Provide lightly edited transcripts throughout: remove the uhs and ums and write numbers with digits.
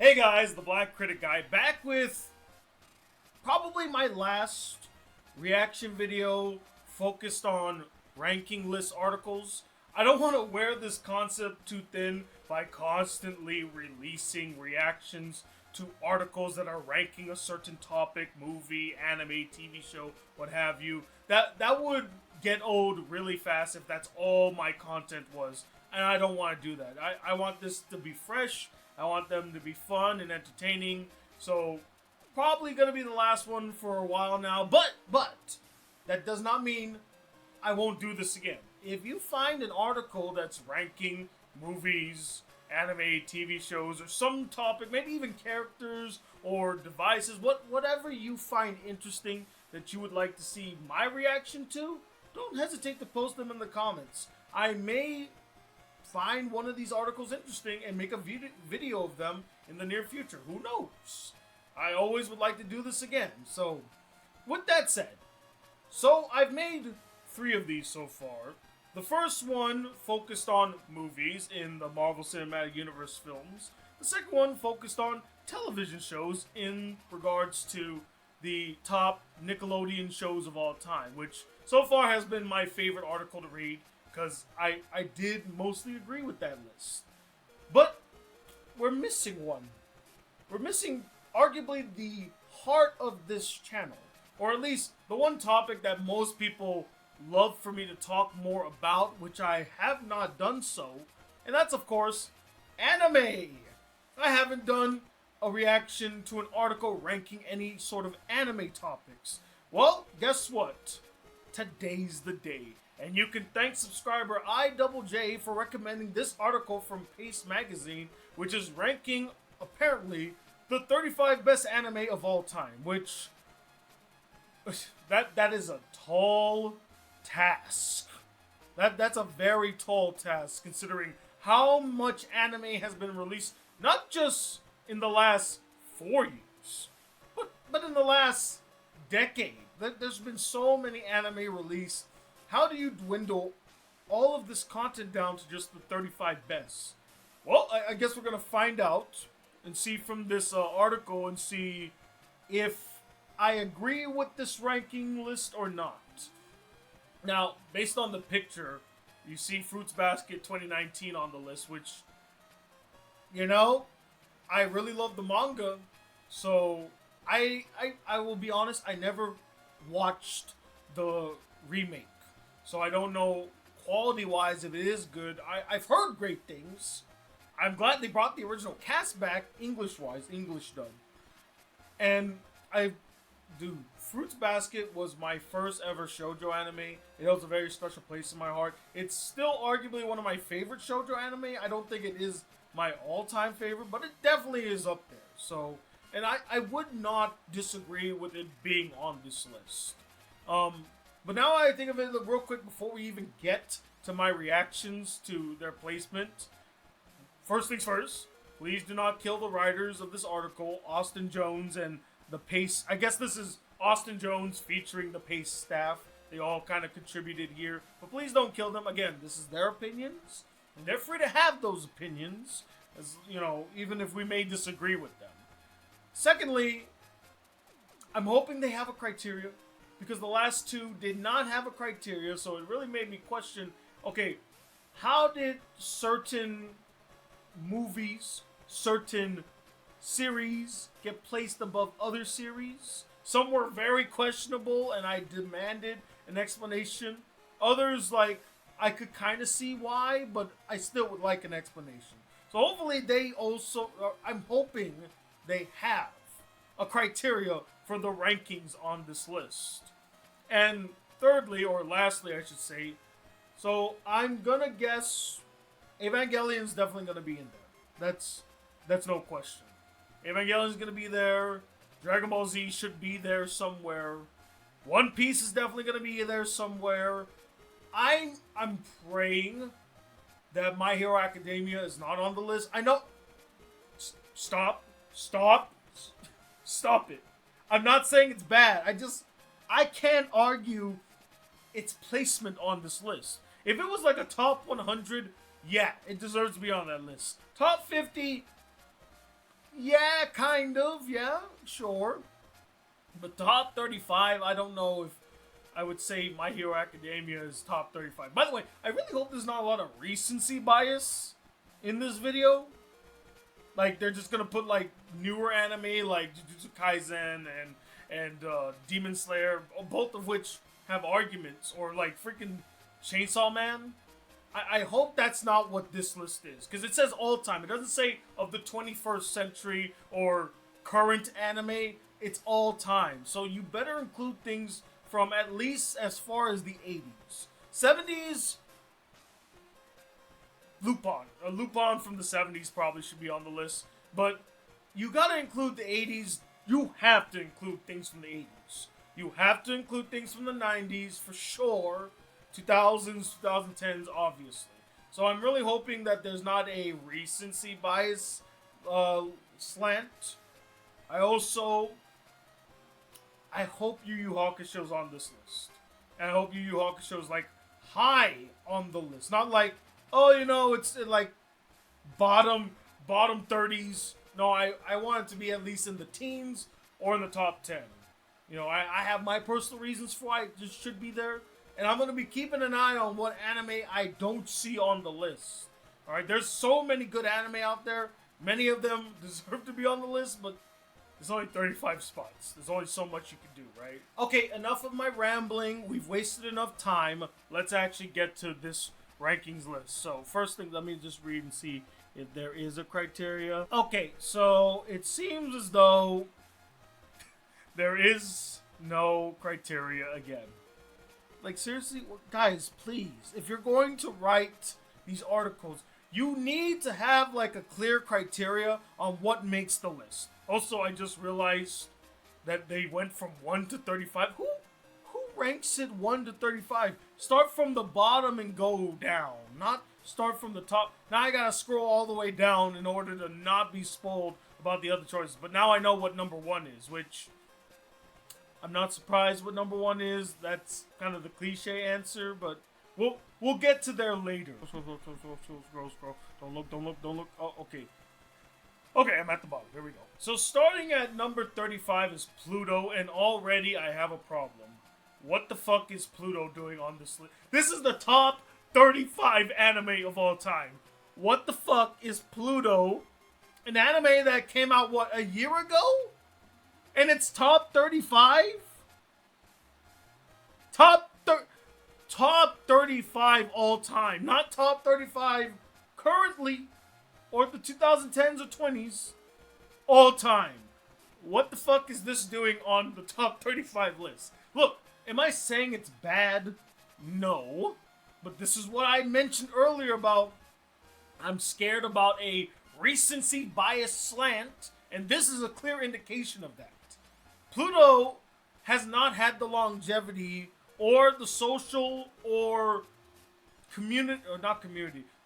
Hey guys, the Black Critic Guy back with probably my last reaction video focused on ranking list articles. I don't want to wear this concept too thin by constantly releasing reactions to articles that are ranking a certain topic, movie, anime, TV show, what have you. That would get old really fast if that's all my content was, and I don't want to do that. I want this to be fresh. I want them to be fun and entertaining. So probably gonna be the last one for a while now, but that does not mean I won't do this again. If you find an article that's ranking movies, anime, TV shows, or some topic, maybe even characters or devices, whatever you find interesting that you would like to see my reaction to, don't hesitate to post them in the comments. I may find one of these articles interesting and make a video of them in the near future. Who knows? I always would like to do this again. So, with that said, I've made 3 of these so far. The first one focused on movies in the Marvel Cinematic Universe films. The second one focused on television shows in regards to the top Nickelodeon shows of all time, which so far has been my favorite article to read because I did mostly agree with that list. But we're missing one. We're missing arguably the heart of this channel, or at least the one topic that most people love for me to talk more about, which I have not done so, and that's of course anime. I haven't done a reaction to an article ranking any sort of anime topics. Well, guess what? Today's the day. And you can thank subscriber IJJ for recommending this article from Paste Magazine, which is ranking, apparently, the 35 best anime of all time, which that is a tall task. That's a very tall task considering how much anime has been released, not just in the last 4 years, but in the last decade. There's been so many anime released. How do you dwindle all of this content down to just the 35 best? Well, I guess we're going to find out and see from this article and see if I agree with this ranking list or not. Now, based on the picture, you see Fruits Basket 2019 on the list, which, you know, I really love the manga, so I will be honest, I never watched the remake. So I don't know quality-wise if it is good. I've heard great things. I'm glad they brought the original cast back, English-wise, English dub. And Fruits Basket was my first ever shoujo anime. It holds a very special place in my heart. It's still arguably one of my favorite shoujo anime. I don't think it is my all-time favorite, but it definitely is up there. So, and I would not disagree with it being on this list. But now I think of it real quick before we even get to my reactions to their placement. First things first, please do not kill the writers of this article, Austin Jones and the Pace. I guess this is Austin Jones featuring the Pace staff. They all kind of contributed here. But please don't kill them. Again, this is their opinions, and they're free to have those opinions, as you know, even if we may disagree with them. Secondly, I'm hoping they have a criteria, because the last 2 did not have a criteria, so it really made me question, okay, how did certain movies, certain series get placed above other series? Some were very questionable, and I demanded an explanation. Others, like, I could kind of see why, but I still would like an explanation. So hopefully they also, I'm hoping they have a criteria for the rankings on this list. And thirdly, or lastly, I should say, so I'm gonna guess Evangelion's definitely gonna be in there. That's no question. Evangelion's gonna be there. Dragon Ball Z should be there somewhere. One Piece is definitely gonna be there somewhere. I'm praying that My Hero Academia is not on the list. I know. Stop it. I'm not saying it's bad. I can't argue its placement on this list. If it was like a top 100, yeah, it deserves to be on that list. Top 50, Yeah, kind of. Yeah, sure. But top 35, I don't know if I would say My Hero Academia is top 35. By the way, I really hope there's not a lot of recency bias in this video. Like, they're just gonna put, like, newer anime like Jujutsu Kaisen and Demon Slayer, both of which have arguments, or, like, freaking Chainsaw Man. I hope that's not what this list is, because it says all time. It doesn't say of the 21st century or current anime. It's all time. So you better include things from at least as far as the 80s. 70s, Lupin. Lupin from the 70s probably should be on the list. But you gotta include the 80s. You have to include things from the 80s. You have to include things from the 90s for sure. 2000s, 2010s, obviously. So I'm really hoping that there's not a recency bias slant. I hope Yu Yu Hakusho's on this list. And I hope Yu Yu Hakusho's like high on the list. Not like, oh, you know, it's like bottom 30s. No, I want it to be at least in the teens or in the top 10. You know, I have my personal reasons for why it just should be there. And I'm going to be keeping an eye on what anime I don't see on the list. Alright, there's so many good anime out there. Many of them deserve to be on the list, but there's only 35 spots. There's only so much you can do, right? Okay, enough of my rambling. We've wasted enough time. Let's actually get to this rankings list. So, first thing, let me just read and see if there is a criteria. Okay, so it seems as though there is no criteria again. Like, seriously, guys, please, if you're going to write these articles, you need to have, like, a clear criteria on what makes the list. Also, I just realized that they went from 1 to 35. Who ranks it 1 to 35? Start from the bottom and go down, not start from the top. Now I gotta scroll all the way down in order to not be spoiled about the other choices. But now I know what number 1 is, which I'm not surprised what number 1 is. That's kind of the cliche answer, but we'll get to there later. Scroll. Don't look. Oh, okay. Okay, I'm at the bottom. Here we go. So starting at number 35 is Pluto, and already I have a problem. What the fuck is Pluto doing on this list? This is the top 35 anime of all time. What the fuck is Pluto? An anime that came out, what, a year ago? And it's top 35? Top 35 all time. Not top 35 currently, or the 2010s or 20s, all time. What the fuck is this doing on the top 35 list? Look, am I saying it's bad? No. But this is what I mentioned earlier about I'm scared about a recency bias slant, and this is a clear indication of that. Pluto has not had the longevity or the social or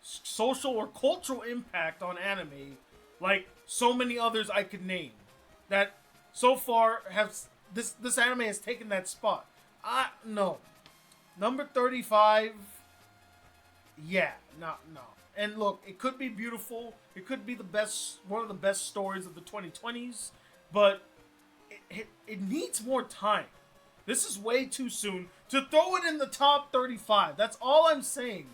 social or cultural impact on anime like so many others I could name that so far have this anime has taken that spot. No. Number 35, yeah, no. And look, it could be beautiful. It could be one of the best stories of the 2020s, but it needs more time. This is way too soon to throw it in the top 35. That's all I'm saying.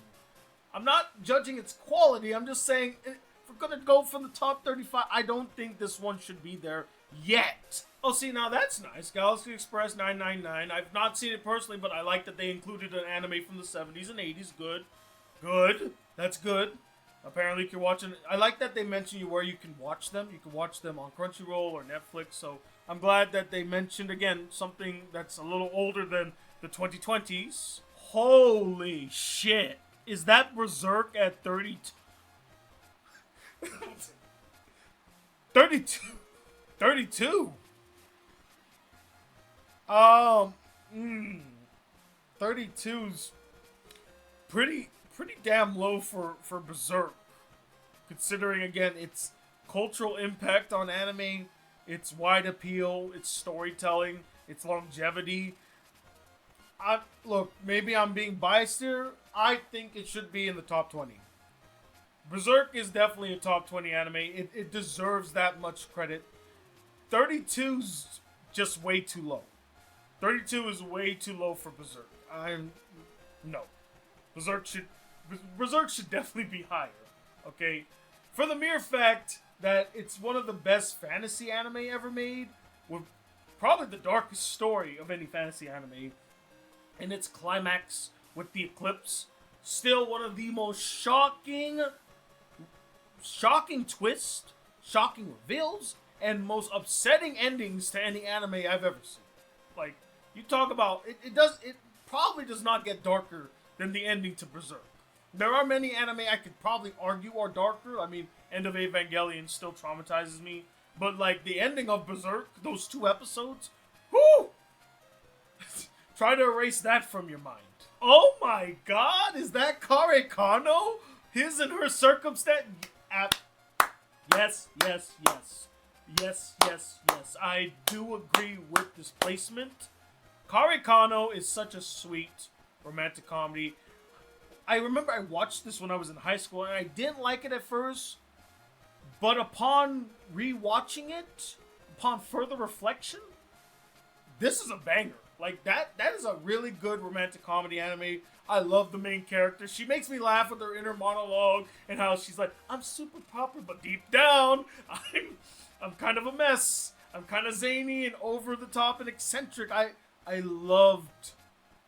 I'm not judging its quality. I'm just saying, if we're gonna go for the top 35, I don't think this one should be there yet. Oh, see, now that's nice. Galaxy Express 999. I've not seen it personally, but I like that they included an anime from the 70s and 80s. Good. That's good. Apparently, you can watch it. I like that they mention you where you can watch them. You can watch them on Crunchyroll or Netflix. So I'm glad that they mentioned, again, something that's a little older than the 2020s. Holy shit. Is that Berserk at 32? 32? 32's pretty damn low for Berserk, considering again its cultural impact on anime, its wide appeal, its storytelling, its longevity. Look, maybe I'm being biased here. I think it should be in the top 20. Berserk is definitely a top 20 anime. It deserves that much credit. 32's just way too low. 32 is way too low for Berserk. No. Berserk should definitely be higher. Okay? For the mere fact that it's one of the best fantasy anime ever made, with probably the darkest story of any fantasy anime, and its climax with the eclipse, still one of the most shocking twists, shocking reveals, and most upsetting endings to any anime I've ever seen. Like, you talk about it probably does not get darker than the ending to Berserk. There are many anime I could probably argue are darker. I mean, End of Evangelion still traumatizes me. But, like, the ending of Berserk, those 2 episodes, whoo! Try to erase that from your mind. Oh my god, is that Kare Kano? His and her circumstance? Yes. I do agree with this placement. Kare Kano is such a sweet romantic comedy. I remember I watched this when I was in high school, and I didn't like it at first, but upon rewatching it, upon further reflection, this is a banger. Like, that is a really good romantic comedy anime. I love the main character. She makes me laugh with her inner monologue and how she's like, I'm super proper, but deep down, I'm kind of a mess. I'm kind of zany and over the top and eccentric. I loved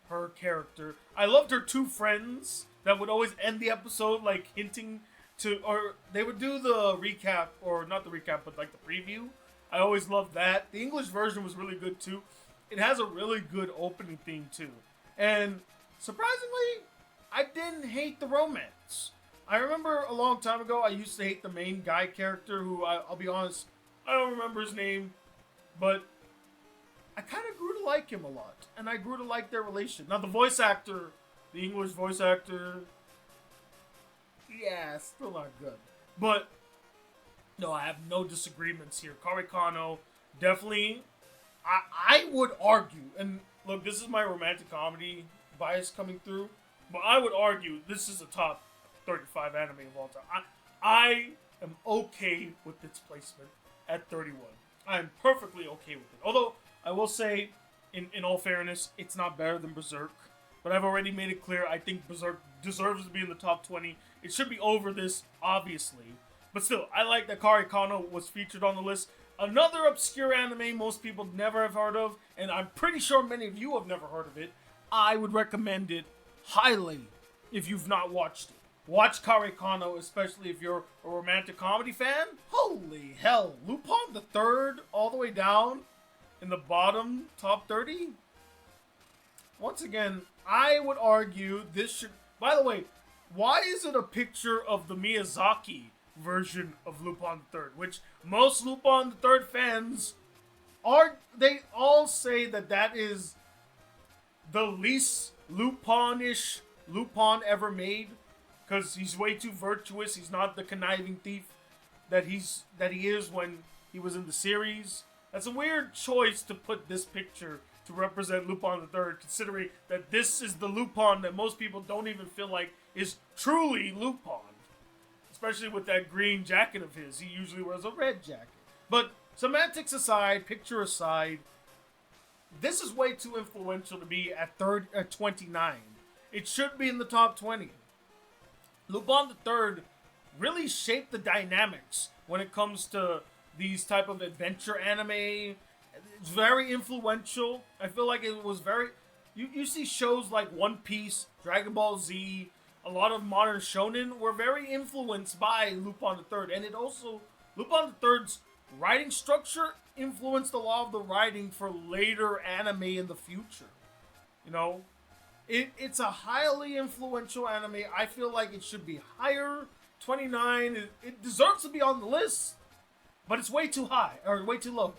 her character. I loved her 2 friends that would always end the episode like hinting to, or they would do the recap, or not the recap, but like the preview. I always loved that. The English version was really good too. It has a really good opening theme too. And surprisingly, I didn't hate the romance. I remember a long time ago I used to hate the main guy character who, I'll be honest, I don't remember his name, but I kind of grew to like him a lot. And I grew to like their relation. Now the voice actor, the English voice actor, yeah, still not good. But, no, I have no disagreements here. Kare Kano, definitely, I would argue, and look, this is my romantic comedy bias coming through, but I would argue this is a top 35 anime of all time. I am okay with its placement at 31. I'm perfectly okay with it. Although, I will say, in all fairness, it's not better than Berserk. But I've already made it clear, I think Berserk deserves to be in the top 20. It should be over this, obviously. But still, I like that Kare Kano was featured on the list. Another obscure anime most people never have heard of, and I'm pretty sure many of you have never heard of it. I would recommend it highly if you've not watched it. Watch Kare Kano, especially if you're a romantic comedy fan. Holy hell, Lupin the Third all the way down in the bottom top 30? Once again, I would argue this should... By the way, why is it a picture of the Miyazaki version of Lupin the Third? Which most Lupin the Third fans are... They all say that is the least Lupin-ish Lupin ever made. Because he's way too virtuous. He's not the conniving thief that he is when he was in the series. That's a weird choice to put this picture to represent Lupin the Third, considering that this is the Lupin that most people don't even feel like is truly Lupin. Especially with that green jacket of his. He usually wears a red jacket. But semantics aside, picture aside, this is way too influential to be at 29. It should be in the top 20. Lupin the Third really shaped the dynamics when it comes to these type of adventure anime. It's very influential. I feel like it was very... You see shows like One Piece, Dragon Ball Z, a lot of modern shonen were very influenced by Lupin the Third. And it also... Lupin the Third's writing structure influenced a lot of the writing for later anime in the future. You know? It's a highly influential anime. I feel like it should be higher. 29. It deserves to be on the list. But it's way too high. Or way too low.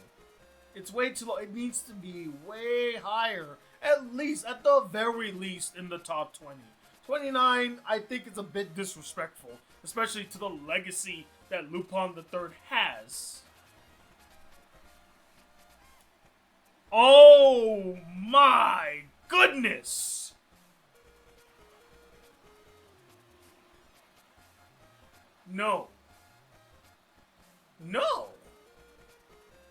It's way too low. It needs to be way higher. At least, at the very least, in the top 20. 29, I think it's a bit disrespectful. Especially to the legacy that Lupin the Third has. Oh my goodness! No. No.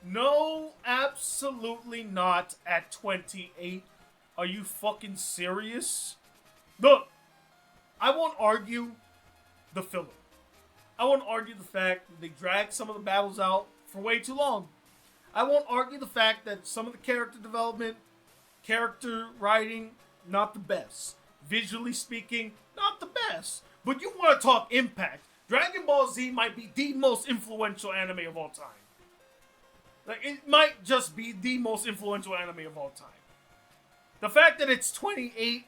No, absolutely not at 28. Are you fucking serious? Look, I won't argue the filler. I won't argue the fact that they dragged some of the battles out for way too long. I won't argue the fact that some of the character development, character writing, not the best. Visually speaking, not the best. But you want to talk impact. Dragon Ball Z might be the most influential anime of all time. Like, it might just be the most influential anime of all time. The fact that it's 28,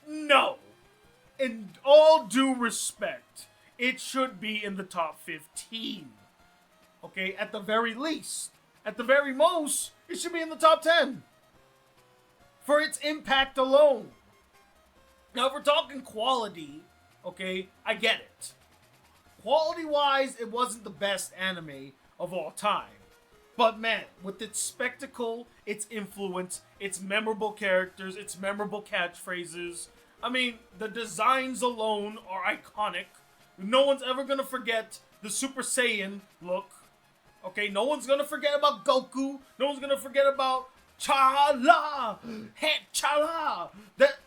no. In all due respect, it should be in the top 15. Okay, at the very least. At the very most, it should be in the top 10. For its impact alone. Now, if we're talking quality, okay, I get it. Quality-wise, it wasn't the best anime of all time. But man, with its spectacle, its influence, its memorable characters, its memorable catchphrases, I mean, the designs alone are iconic. No one's ever gonna forget the Super Saiyan look. Okay, no one's gonna forget about Goku. No one's gonna forget about Chala! Hey, Chala! That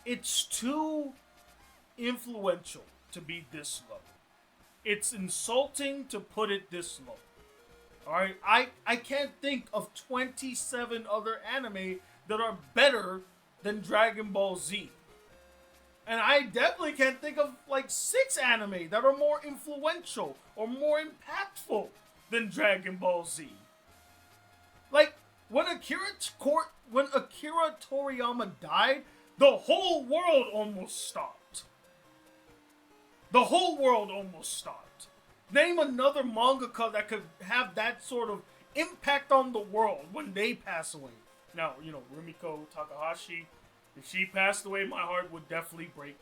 it's too influential to be this low. It's insulting to put it this low. Alright, I can't think of 27 other anime that are better than Dragon Ball Z. And I definitely can't think of like 6 anime that are more influential or more impactful than Dragon Ball Z. Like, when Akira Toriyama died, the whole world almost stopped. The whole world almost stopped. Name another mangaka that could have that sort of impact on the world when they pass away. Now, you know, Rumiko Takahashi, if she passed away, my heart would definitely break.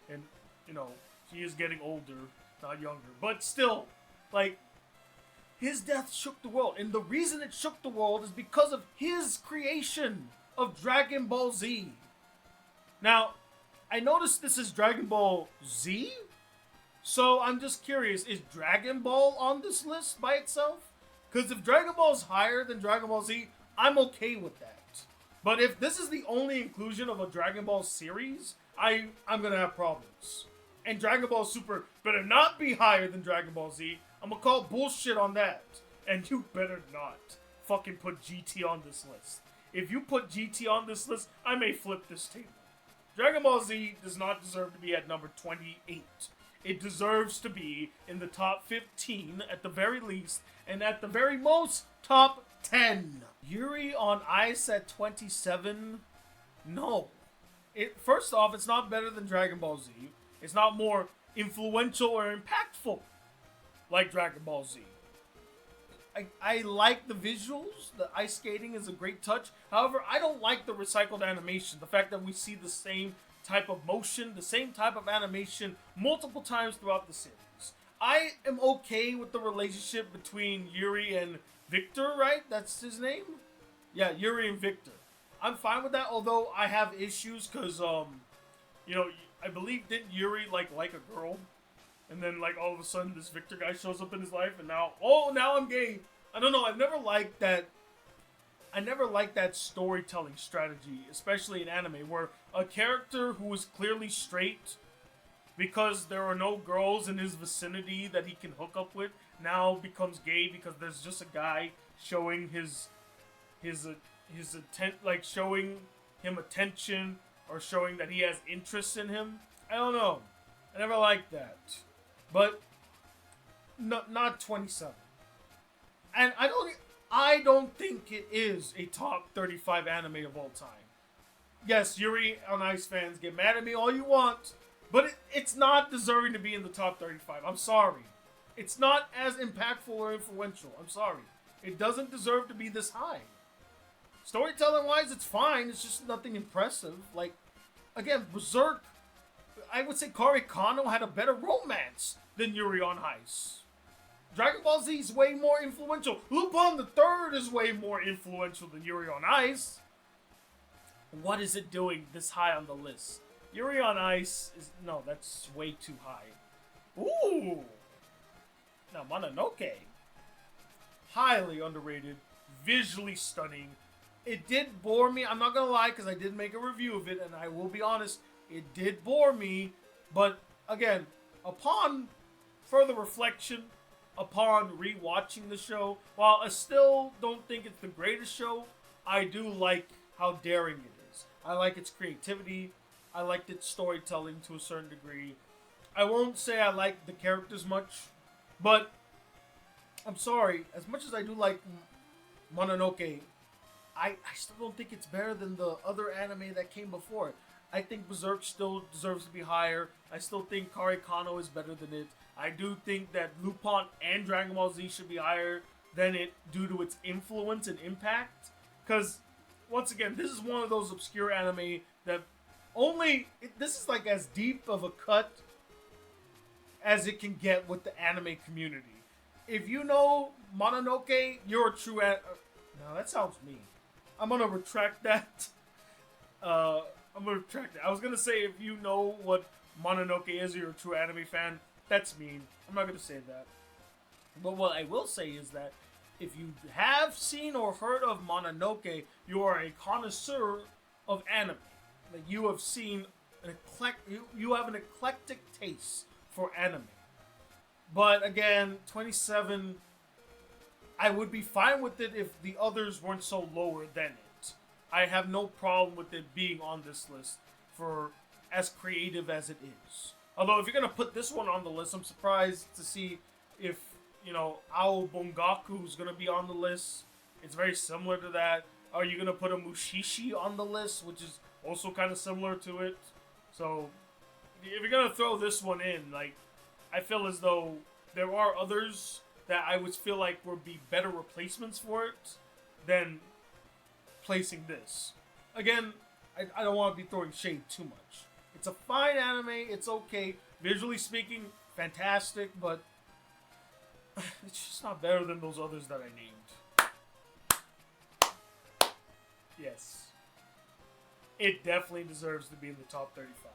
And, you know, she is getting older, not younger. But still, like, his death shook the world. And the reason it shook the world is because of his creation of Dragon Ball Z. Now, I noticed this is Dragon Ball Z. So I'm just curious, is Dragon Ball on this list by itself? Because if Dragon Ball is higher than Dragon Ball Z, I'm okay with that. But if this is the only inclusion of a Dragon Ball series, I'm gonna have problems. And Dragon Ball Super better not be higher than Dragon Ball Z. I'm gonna call bullshit on that. And you better not fucking put GT on this list. If you put GT on this list, I may flip this table. Dragon Ball Z does not deserve to be at number 28. It deserves to be in the top 15 at the very least, and at the very most, top 10. Yuri on Ice at 27? No. First off, it's not better than Dragon Ball Z. It's not more influential or impactful like Dragon Ball Z. I like the visuals. The ice skating is a great touch. However, I don't like the recycled animation. The fact that we see the same type of motion, the same type of animation multiple times throughout the series. I am okay with the relationship between Yuri and Victor, right? That's his name? Yeah, Yuri and Victor. I'm fine with that, although I have issues because, you know, I believe didn't Yuri like a girl? And then, like, all of a sudden this Victor guy shows up in his life and now, oh, now I'm gay. I don't know, I've never liked that. I never liked that storytelling strategy, especially in anime, where a character who is clearly straight, because there are no girls in his vicinity that he can hook up with, now becomes gay because there's just a guy showing his like showing him attention or showing that he has interest in him. I don't know. I never liked that, but not 27. And I don't think it is a top 35 anime of all time. Yes, Yuri on Ice fans, get mad at me all you want, but it's not deserving to be in the top 35. I'm sorry. It's not as impactful or influential. I'm sorry. It doesn't deserve to be this high. Storytelling-wise, it's fine. It's just nothing impressive. Like, again, Berserk, I would say Kari Kano had a better romance than Yuri on Ice. Dragon Ball Z is way more influential. Lupin the Third is way more influential than Yuri on Ice. What is it doing this high on the list? Yuri on Ice is... No, that's way too high. Ooh. Now, Mononoke. Highly underrated. Visually stunning. It did bore me. I'm not going to lie, because I did make a review of it, and I will be honest, it did bore me. But, again, upon further reflection, upon rewatching the show, while I still don't think it's the greatest show, I do like how daring it is. I like its creativity. I liked its storytelling to a certain degree. I won't say I like the characters much, but I'm sorry. As much as I do like Mononoke, I still don't think it's better than the other anime that came before it. I think Berserk still deserves to be higher. I still think Kare Kano is better than it. I do think that Lupin and Dragon Ball Z should be higher than it due to its influence and impact. Because, once again, this is one of those obscure anime that this is like as deep of a cut as it can get with the anime community. If you know Mononoke, you're a true no, that sounds mean. I'm gonna retract that. I was gonna say if you know what Mononoke is, or you're a true anime fan. That's mean. I'm not gonna say that. But what I will say is that if you have seen or heard of Mononoke, you are a connoisseur of anime. Like you have seen you have an eclectic taste for anime. But again, 27, I would be fine with it if the others weren't so lower than it. I have no problem with it being on this list for as creative as it is. Although if you're gonna put this one on the list, I'm surprised to see if, Ao Bongaku is gonna be on the list. It's very similar to that. Are you gonna put a Mushishi on the list, which is also kind of similar to it? So if you're gonna throw this one in, like, I feel as though there are others that I would feel like would be better replacements for it than placing this. Again, I don't want to be throwing shade too much. It's a fine anime, it's okay. Visually speaking, fantastic, but it's just not better than those others that I named. Yes. It definitely deserves to be in the top 35.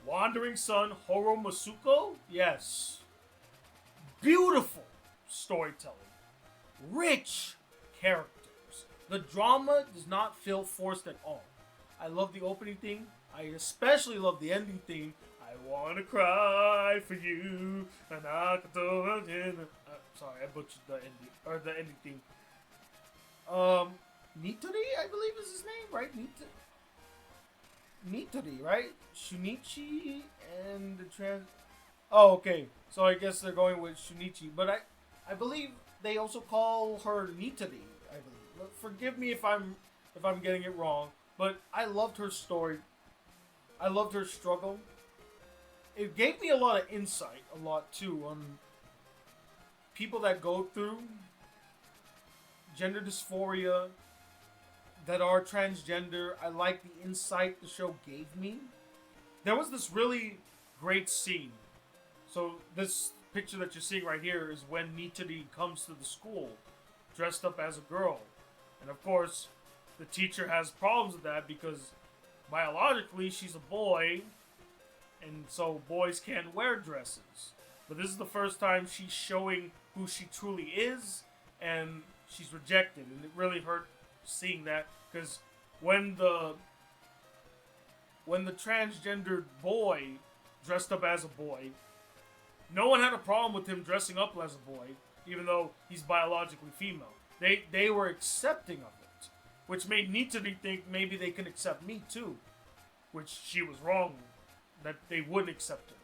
Wandering Sun Horo Masuko? Yes. Beautiful storytelling. Rich characters. The drama does not feel forced at all. I love the opening theme. I especially love the ending theme. I wanna cry for you. And I can do it. Sorry, I butchered the ending theme. Nitori, I believe is his name, right? Nitori, right? Shunichi and the trans. Oh, okay. So I guess they're going with Shunichi, but I believe they also call her Nitori. I believe. Forgive me if I'm getting it wrong, but I loved her story. I loved her struggle. It gave me a lot of insight, too, on people that go through gender dysphoria, that are transgender. I like the insight the show gave me. There was this really great scene. So this picture that you're seeing right here is when Nitori comes to the school dressed up as a girl. And of course, the teacher has problems with that because biologically she's a boy, and so boys can't wear dresses. But this is the first time she's showing who she truly is, and she's rejected. And it really hurt seeing that, because when the transgendered boy dressed up as a boy, no one had a problem with him dressing up as a boy, even though he's biologically female. They were accepting of it, which made Nitori think maybe they can accept me too, which she was wrong, that they wouldn't accept her,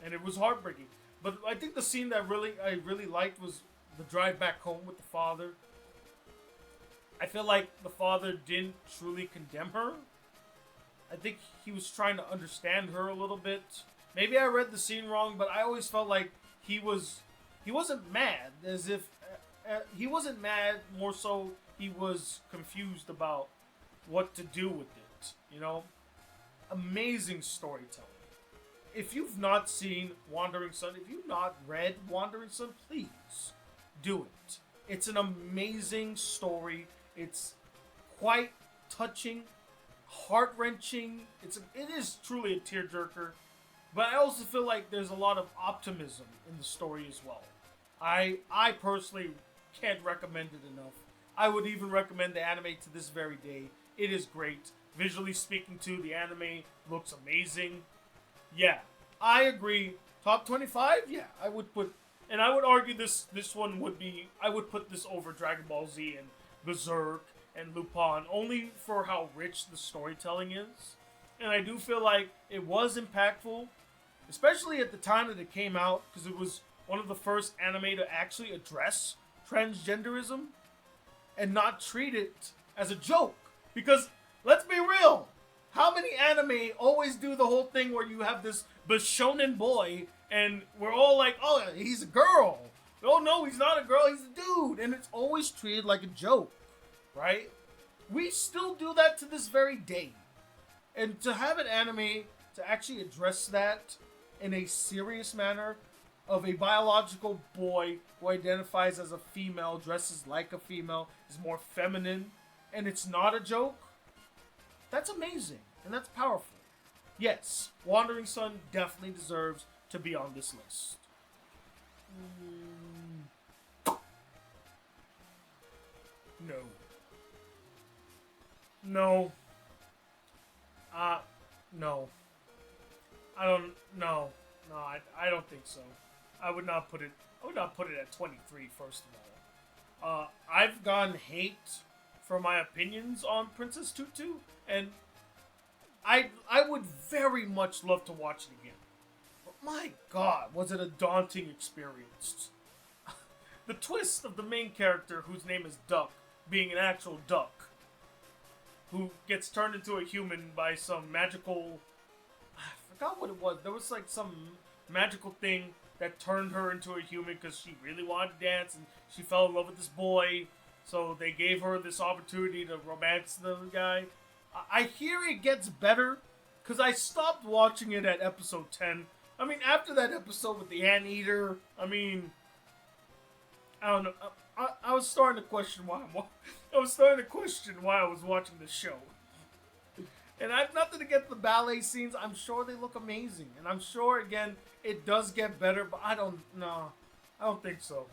and it was heartbreaking. But I think the scene that I really liked was the drive back home with the father. I feel like the father didn't truly condemn her. I think he was trying to understand her a little bit. Maybe I read the scene wrong, but I always felt like he wasn't mad, as if he wasn't mad, more so he was confused about what to do with it, Amazing storytelling. If you've not seen Wandering Sun, if you've not read Wandering Sun, please do it. It's an amazing story. It's quite touching, heart-wrenching. It is truly a tearjerker. but I also feel like there's a lot of optimism in the story as well. I personally can't recommend it enough. I would even recommend the anime to this very day. It is great. Visually speaking too, the anime looks amazing. Yeah, I agree. Top 25? Yeah, I would put, and I would argue this one would be, I would put this over Dragon Ball Z and Berserk and Lupin, only for how rich the storytelling is. And I do feel like it was impactful, especially at the time that it came out, because it was one of the first anime to actually address transgenderism and not treat it as a joke. Because, let's be real, how many anime always do the whole thing where you have this Bishonen boy and we're all like, oh, he's a girl. Oh, no, he's not a girl, he's a dude. And it's always treated like a joke, right? We still do that to this very day. And to have an anime to actually address that in a serious manner of a biological boy who identifies as a female, dresses like a female, is more feminine, and it's not a joke, that's amazing, and that's powerful. Yes, Wandering Sun definitely deserves to be on this list. No. No. No. I don't. No. No, I don't think so. I would not put it at 23. First of all, I've gotten hate for my opinions on Princess Tutu, and I would very much love to watch it again. But my God, was it a daunting experience? The twist of the main character, whose name is Duck, being an actual duck, who gets turned into a human by some magical... I forgot what it was. There was like some magical thing that turned her into a human because she really wanted to dance and she fell in love with this boy. So they gave her this opportunity to romance the guy. I hear it gets better because I stopped watching it at episode 10. I mean, after that episode with the anteater, I mean, I don't know. I was starting to question why I was watching this show. And I have nothing against the ballet scenes. I'm sure they look amazing, and I'm sure again it does get better. But I don't think so.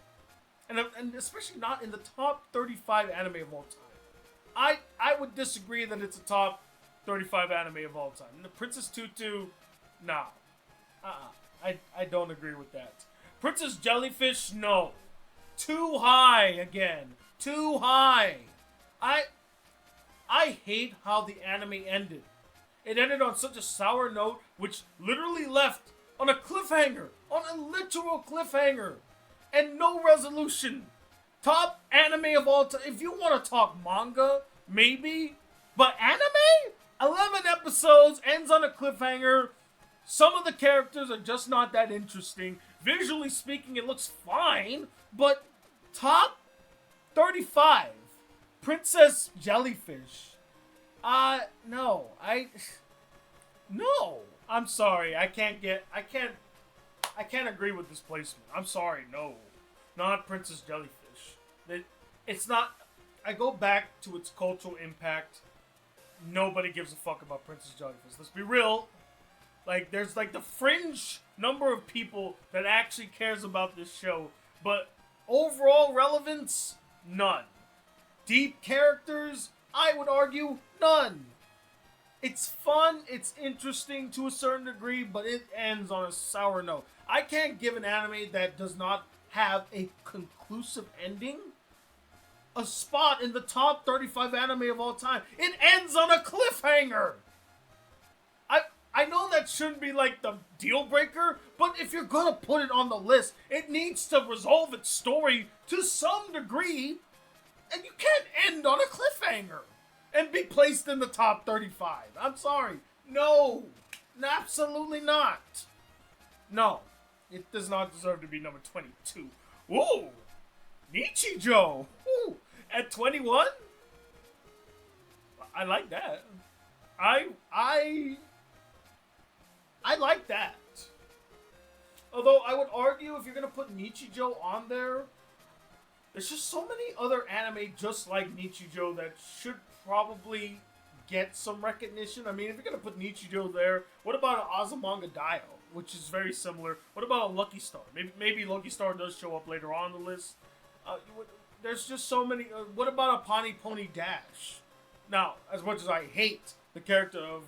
And especially not in the top 35 anime of all time. I would disagree that it's a top 35 anime of all time. And the Princess Tutu, nah. I don't agree with that. Princess Jellyfish, no. Too high again. Too high. I hate how the anime ended. It ended on such a sour note, which literally left on a cliffhanger. On a literal cliffhanger. And no resolution. Top anime of all time. If you want to talk manga, maybe. But anime? 11 episodes, ends on a cliffhanger. Some of the characters are just not that interesting. Visually speaking, it looks fine. But top 35. Princess Jellyfish. No. No. I'm sorry. I can't agree with this placement. I'm sorry. No. Not Princess Jellyfish. It's not... I go back to its cultural impact. Nobody gives a fuck about Princess Jellyfish. Let's be real. Like, there's like the fringe number of people that actually cares about this show. But overall relevance, none. Deep characters, I would argue, none. It's fun, it's interesting to a certain degree, but it ends on a sour note. I can't give an anime that does not have a conclusive ending a spot in the top 35 anime of all time. It ends on a cliffhanger. I know that shouldn't be like the deal breaker, but if you're gonna put it on the list, it needs to resolve its story to some degree, and you can't end on a cliffhanger and be placed in the top 35. I'm sorry. No. Absolutely not. No. It does not deserve to be number 22. Whoa. Nichijou. Ooh. At 21? I like that. I like that. Although I would argue if you're going to put Nichijou on there, there's just so many other anime just like Nichijou that should probably get some recognition. I mean, if you're going to put Nichijou there, what about Azumanga Daioh? which is very similar. What about a Lucky Star? Maybe Lucky Star does show up later on the list. There's just so many. What about a Pawnee Pony Dash? Now, as much as I hate the character of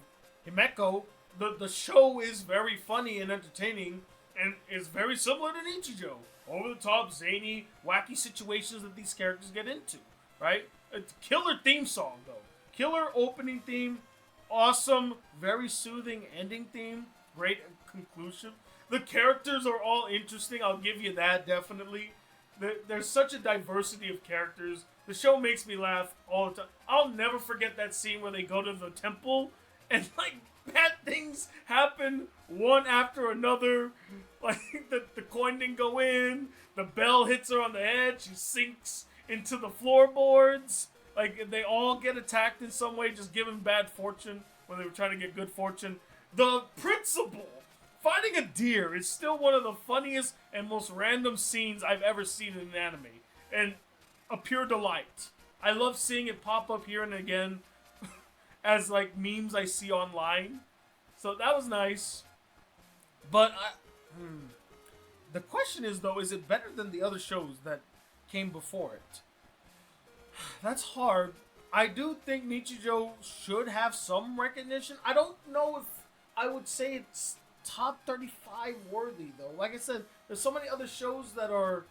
Himeko, the show is very funny and entertaining, and is very similar to Nichijou. Over the top, zany, wacky situations that these characters get into, right? A killer theme song, though. Killer opening theme, awesome, very soothing ending theme, great conclusion. The characters are all interesting, I'll give you that, definitely. There's such a diversity of characters. The show makes me laugh all the time. I'll never forget that scene where they go to the temple and, like, bad things happen one after another. Like, the coin didn't go in, the bell hits her on the head, she sinks into the floorboards. Like, they all get attacked in some way, just given bad fortune when they were trying to get good fortune. The principal fighting a deer is still one of the funniest and most random scenes I've ever seen in an anime. And a pure delight. I love seeing it pop up here and again as, like, memes I see online. So that was nice. But the question is, though, is it better than the other shows that came before it? That's hard. I do think Nichijou should have some recognition. I don't know if I would say it's top 35 worthy, though. Like I said, there's so many other shows that are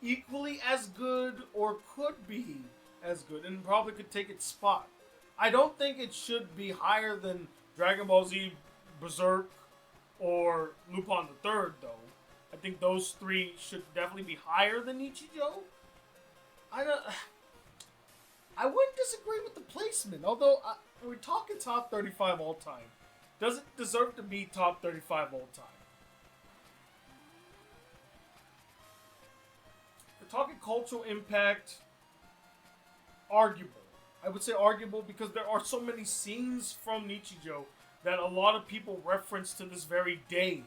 equally as good or could be as good and probably could take its spot. I don't think it should be higher than Dragon Ball Z, Berserk, or Lupin the Third, though. I think those three should definitely be higher than Nichijou. I wouldn't disagree with the placement, although we're talking top 35 all time. Does it deserve to be top 35 all time? We're talking cultural impact. Arguable. I would say arguable because there are so many scenes from Nichijou that a lot of people reference to this very day.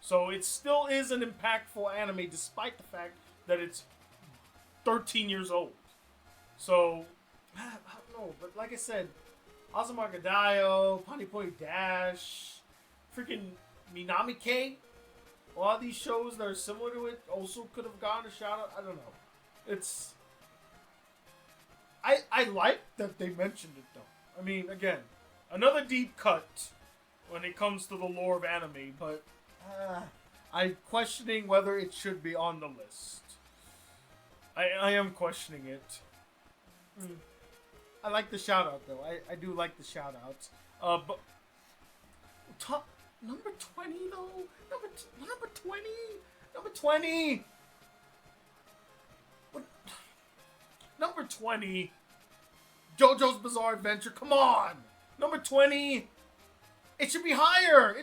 So it still is an impactful anime despite the fact that it's 13 years old. So, I don't know, but like I said, Azumanga Daioh, Pawnee Pony Dash, freaking Minami-K, a lot of these shows that are similar to it also could have gotten a shout out. I don't know. It's... I like that they mentioned it, though. I mean, again, another deep cut when it comes to the lore of anime, but I'm questioning whether it should be on the list. I am questioning it. I like the shout out, though. I do like the shout outs. But top number 20, though. Number 20. Number 20. What? Number 20. JoJo's Bizarre Adventure. Come on. Number 20. It should be higher.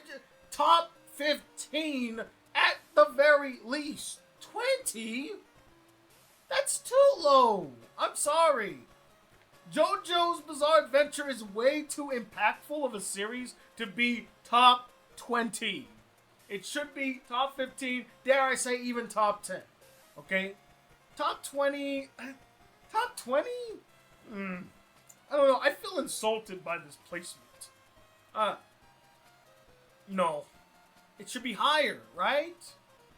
Top 15 at the very least. 20? That's too low. I'm sorry. JoJo's Bizarre Adventure is way too impactful of a series to be top 20. It should be top 15, dare I say even top 10. Okay? Top 20... Top 20? I don't know. I feel insulted by this placement. No. It should be higher, right?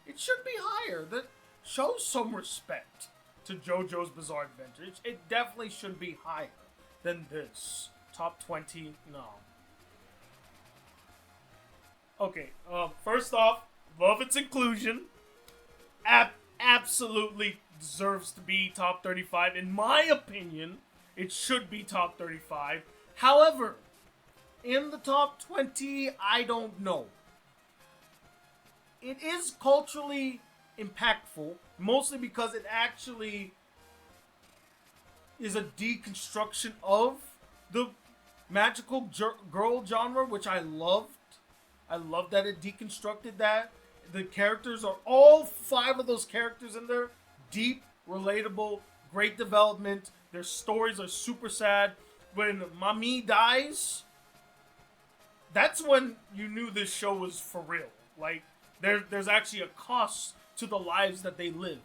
It should be higher. That shows some respect to JoJo's Bizarre Adventure. It definitely should be higher than this. Top 20? No. Okay, first off, love its inclusion. Absolutely deserves to be top 35. In my opinion, it should be top 35. However, in the top 20, I don't know. It is culturally impactful, mostly because it actually is a deconstruction of the magical girl genre, which I loved. I love that it deconstructed that. The characters are, all 5 of those characters in there, deep, relatable, great development. Their stories are super sad. When Mami dies, that's when you knew this show was for real. Like, there's actually a cost to the lives that they live.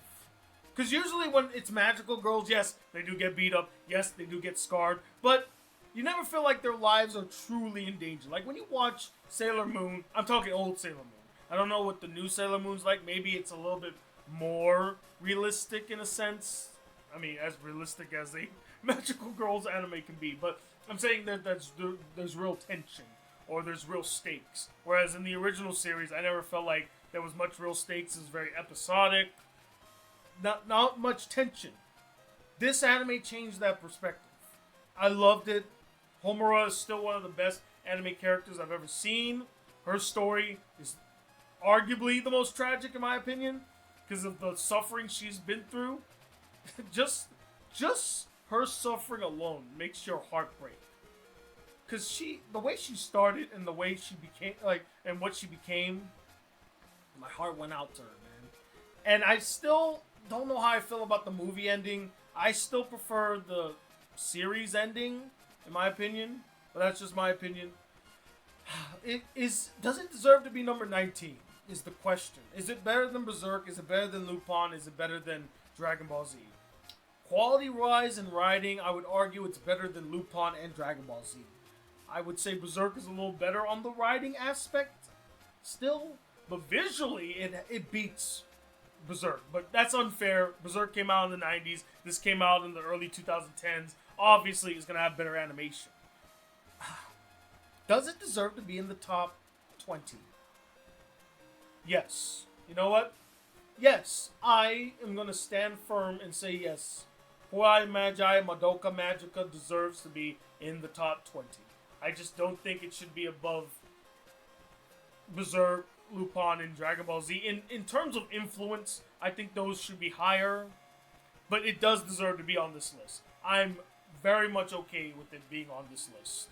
Because usually when it's magical girls, yes, they do get beat up. Yes, they do get scarred. But you never feel like their lives are truly in danger. Like when you watch Sailor Moon, I'm talking old Sailor Moon. I don't know what the new Sailor Moon's like. Maybe it's a little bit more realistic in a sense. I mean, as realistic as a magical girls anime can be. But I'm saying that there's real tension or there's real stakes. Whereas in the original series, I never felt like there was much real stakes. It was very episodic. Not much tension. This anime changed that perspective. I loved it. Homura is still one of the best anime characters I've ever seen. Her story is arguably the most tragic in my opinion because of the suffering she's been through. just her suffering alone makes your heart break. Cause the way she started and the way she became, and what she became, my heart went out to her, man. And I still don't know how I feel about the movie ending. I still prefer the series ending, in my opinion. But that's just my opinion. Does it deserve to be number 19? Is the question. Is it better than Berserk? Is it better than Lupin? Is it better than Dragon Ball Z? Quality-wise and writing, I would argue it's better than Lupin and Dragon Ball Z. I would say Berserk is a little better on the writing aspect, still, but visually it beats Berserk. But that's unfair. Berserk came out in the 90s. This came out in the early 2010s. Obviously, it's gonna have better animation. Does it deserve to be in the top 20? Yes. You know what? Yes, I am gonna stand firm and say yes. Koi Magi Madoka Magica deserves to be in the top 20. I just don't think it should be above Berserk, Lupin, and Dragon Ball Z. In terms of influence, I think those should be higher. But it does deserve to be on this list. I'm very much okay with it being on this list.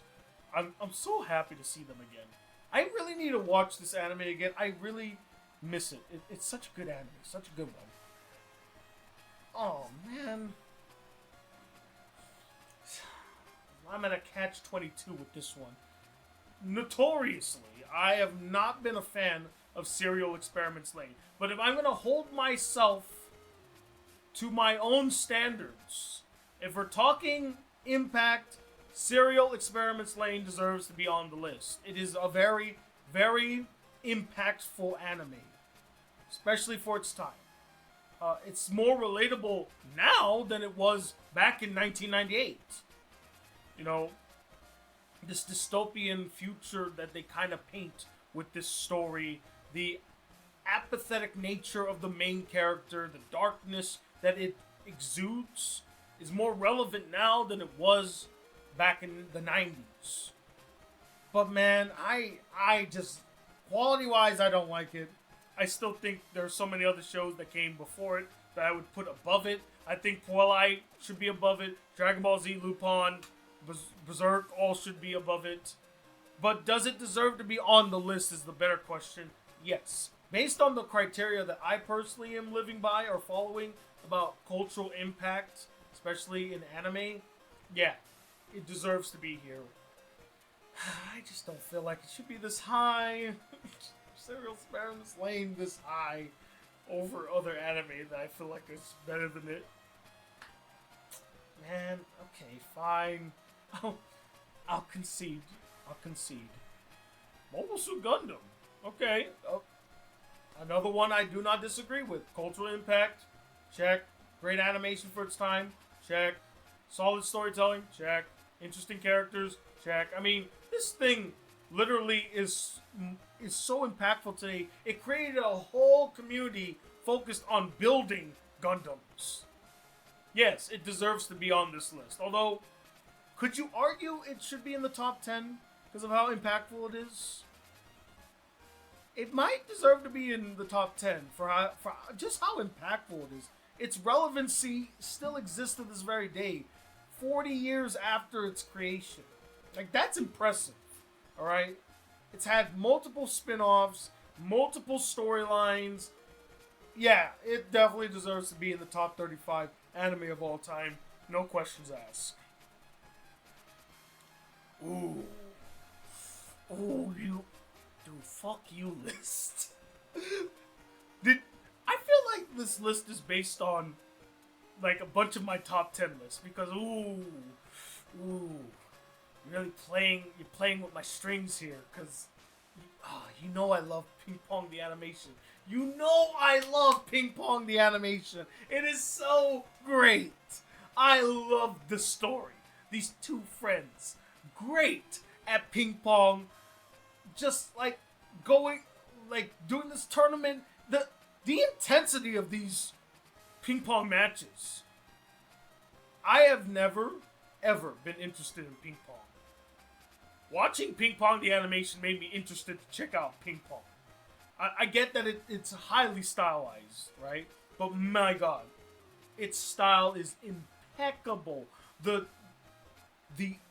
I'm so happy to see them again. I really need to watch this anime again. I really miss it. It's such a good anime. Such a good one. Oh, man. I'm at a catch-22 with this one. Notoriously, I have not been a fan of Serial Experiments Lane. But if I'm going to hold myself to my own standards, if we're talking impact, Serial Experiments Lane deserves to be on the list. It is a very, very impactful anime. Especially for its time. It's more relatable now than it was back in 1998. You know, this dystopian future that they kind of paint with this story, the apathetic nature of the main character, the darkness that it exudes, is more relevant now than it was back in the 90s. But man, I just, quality-wise, I don't like it. I still think there are so many other shows that came before it that I would put above it. I think Twilight should be above it. Dragon Ball Z, Lupin, Berserk all should be above it. But does it deserve to be on the list is the better question. Yes. Based on the criteria that I personally am living by or following about cultural impact, especially in anime, yeah, it deserves to be here. I just don't feel like it should be this high. Serial Experiments Lane this high over other anime that I feel like is better than it. Man, okay, fine. I'll concede. I'll concede. Mobile Suit Gundam. Okay. Another one I do not disagree with. Cultural impact. Check. Great animation for its time. Check. Solid storytelling. Check. Interesting characters. Check. I mean, this thing literally is so impactful today. It created a whole community focused on building Gundams. Yes, it deserves to be on this list. Although, could you argue it should be in the top 10 because of how impactful it is? It might deserve to be in the top 10 for just how impactful it is. Its relevancy still exists to this very day, 40 years after its creation. Like, that's impressive, alright? It's had multiple spin-offs, multiple storylines. Yeah, it definitely deserves to be in the top 35 anime of all time. No questions asked. Ooh. You... Dude, fuck you list. I feel like this list is based on, like, a bunch of my top 10 lists. Because, you're playing with my strings here. Because You know I love Ping Pong the animation. You know I love Ping Pong the animation. It is so great. I love the story. These two friends, great at ping pong, just like going, like doing this tournament. The intensity of these ping pong matches. I have never, ever been interested in ping pong. Watching Ping Pong the animation made me interested to check out ping pong. I get that it's highly stylized, right? But my god, its style is impeccable. The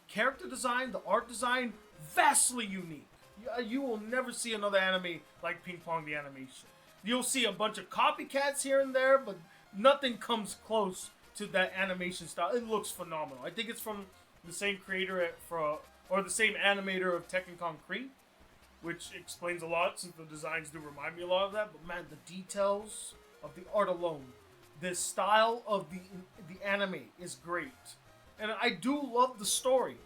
character design, the art design, vastly unique. You will never see another anime like Ping Pong the animation. You'll see a bunch of copycats here and there, but nothing comes close to that animation style. It looks phenomenal. I think it's from the same creator or the same animator of Tekken Concrete, which explains a lot since the designs do remind me a lot of that. But man, the details of the art alone, the style of the anime is great. And I do love the story.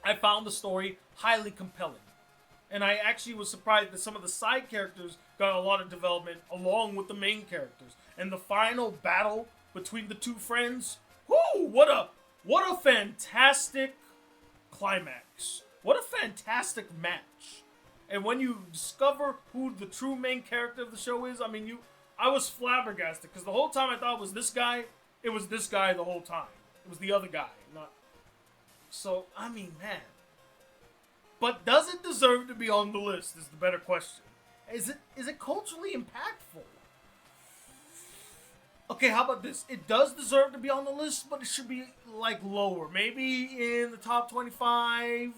I found the story highly compelling. And I actually was surprised that some of the side characters got a lot of development along with the main characters. And the final battle between the two friends, whoo, what a fantastic climax. What a fantastic match. And when you discover who the true main character of the show is, I was flabbergasted because the whole time I thought it was this guy. It was this guy the whole time. It was the other guy, not. So man. But does it deserve to be on the list? Is the better question. Is it culturally impactful? Okay, how about this? It does deserve to be on the list, but it should be like lower. Maybe in the top 25.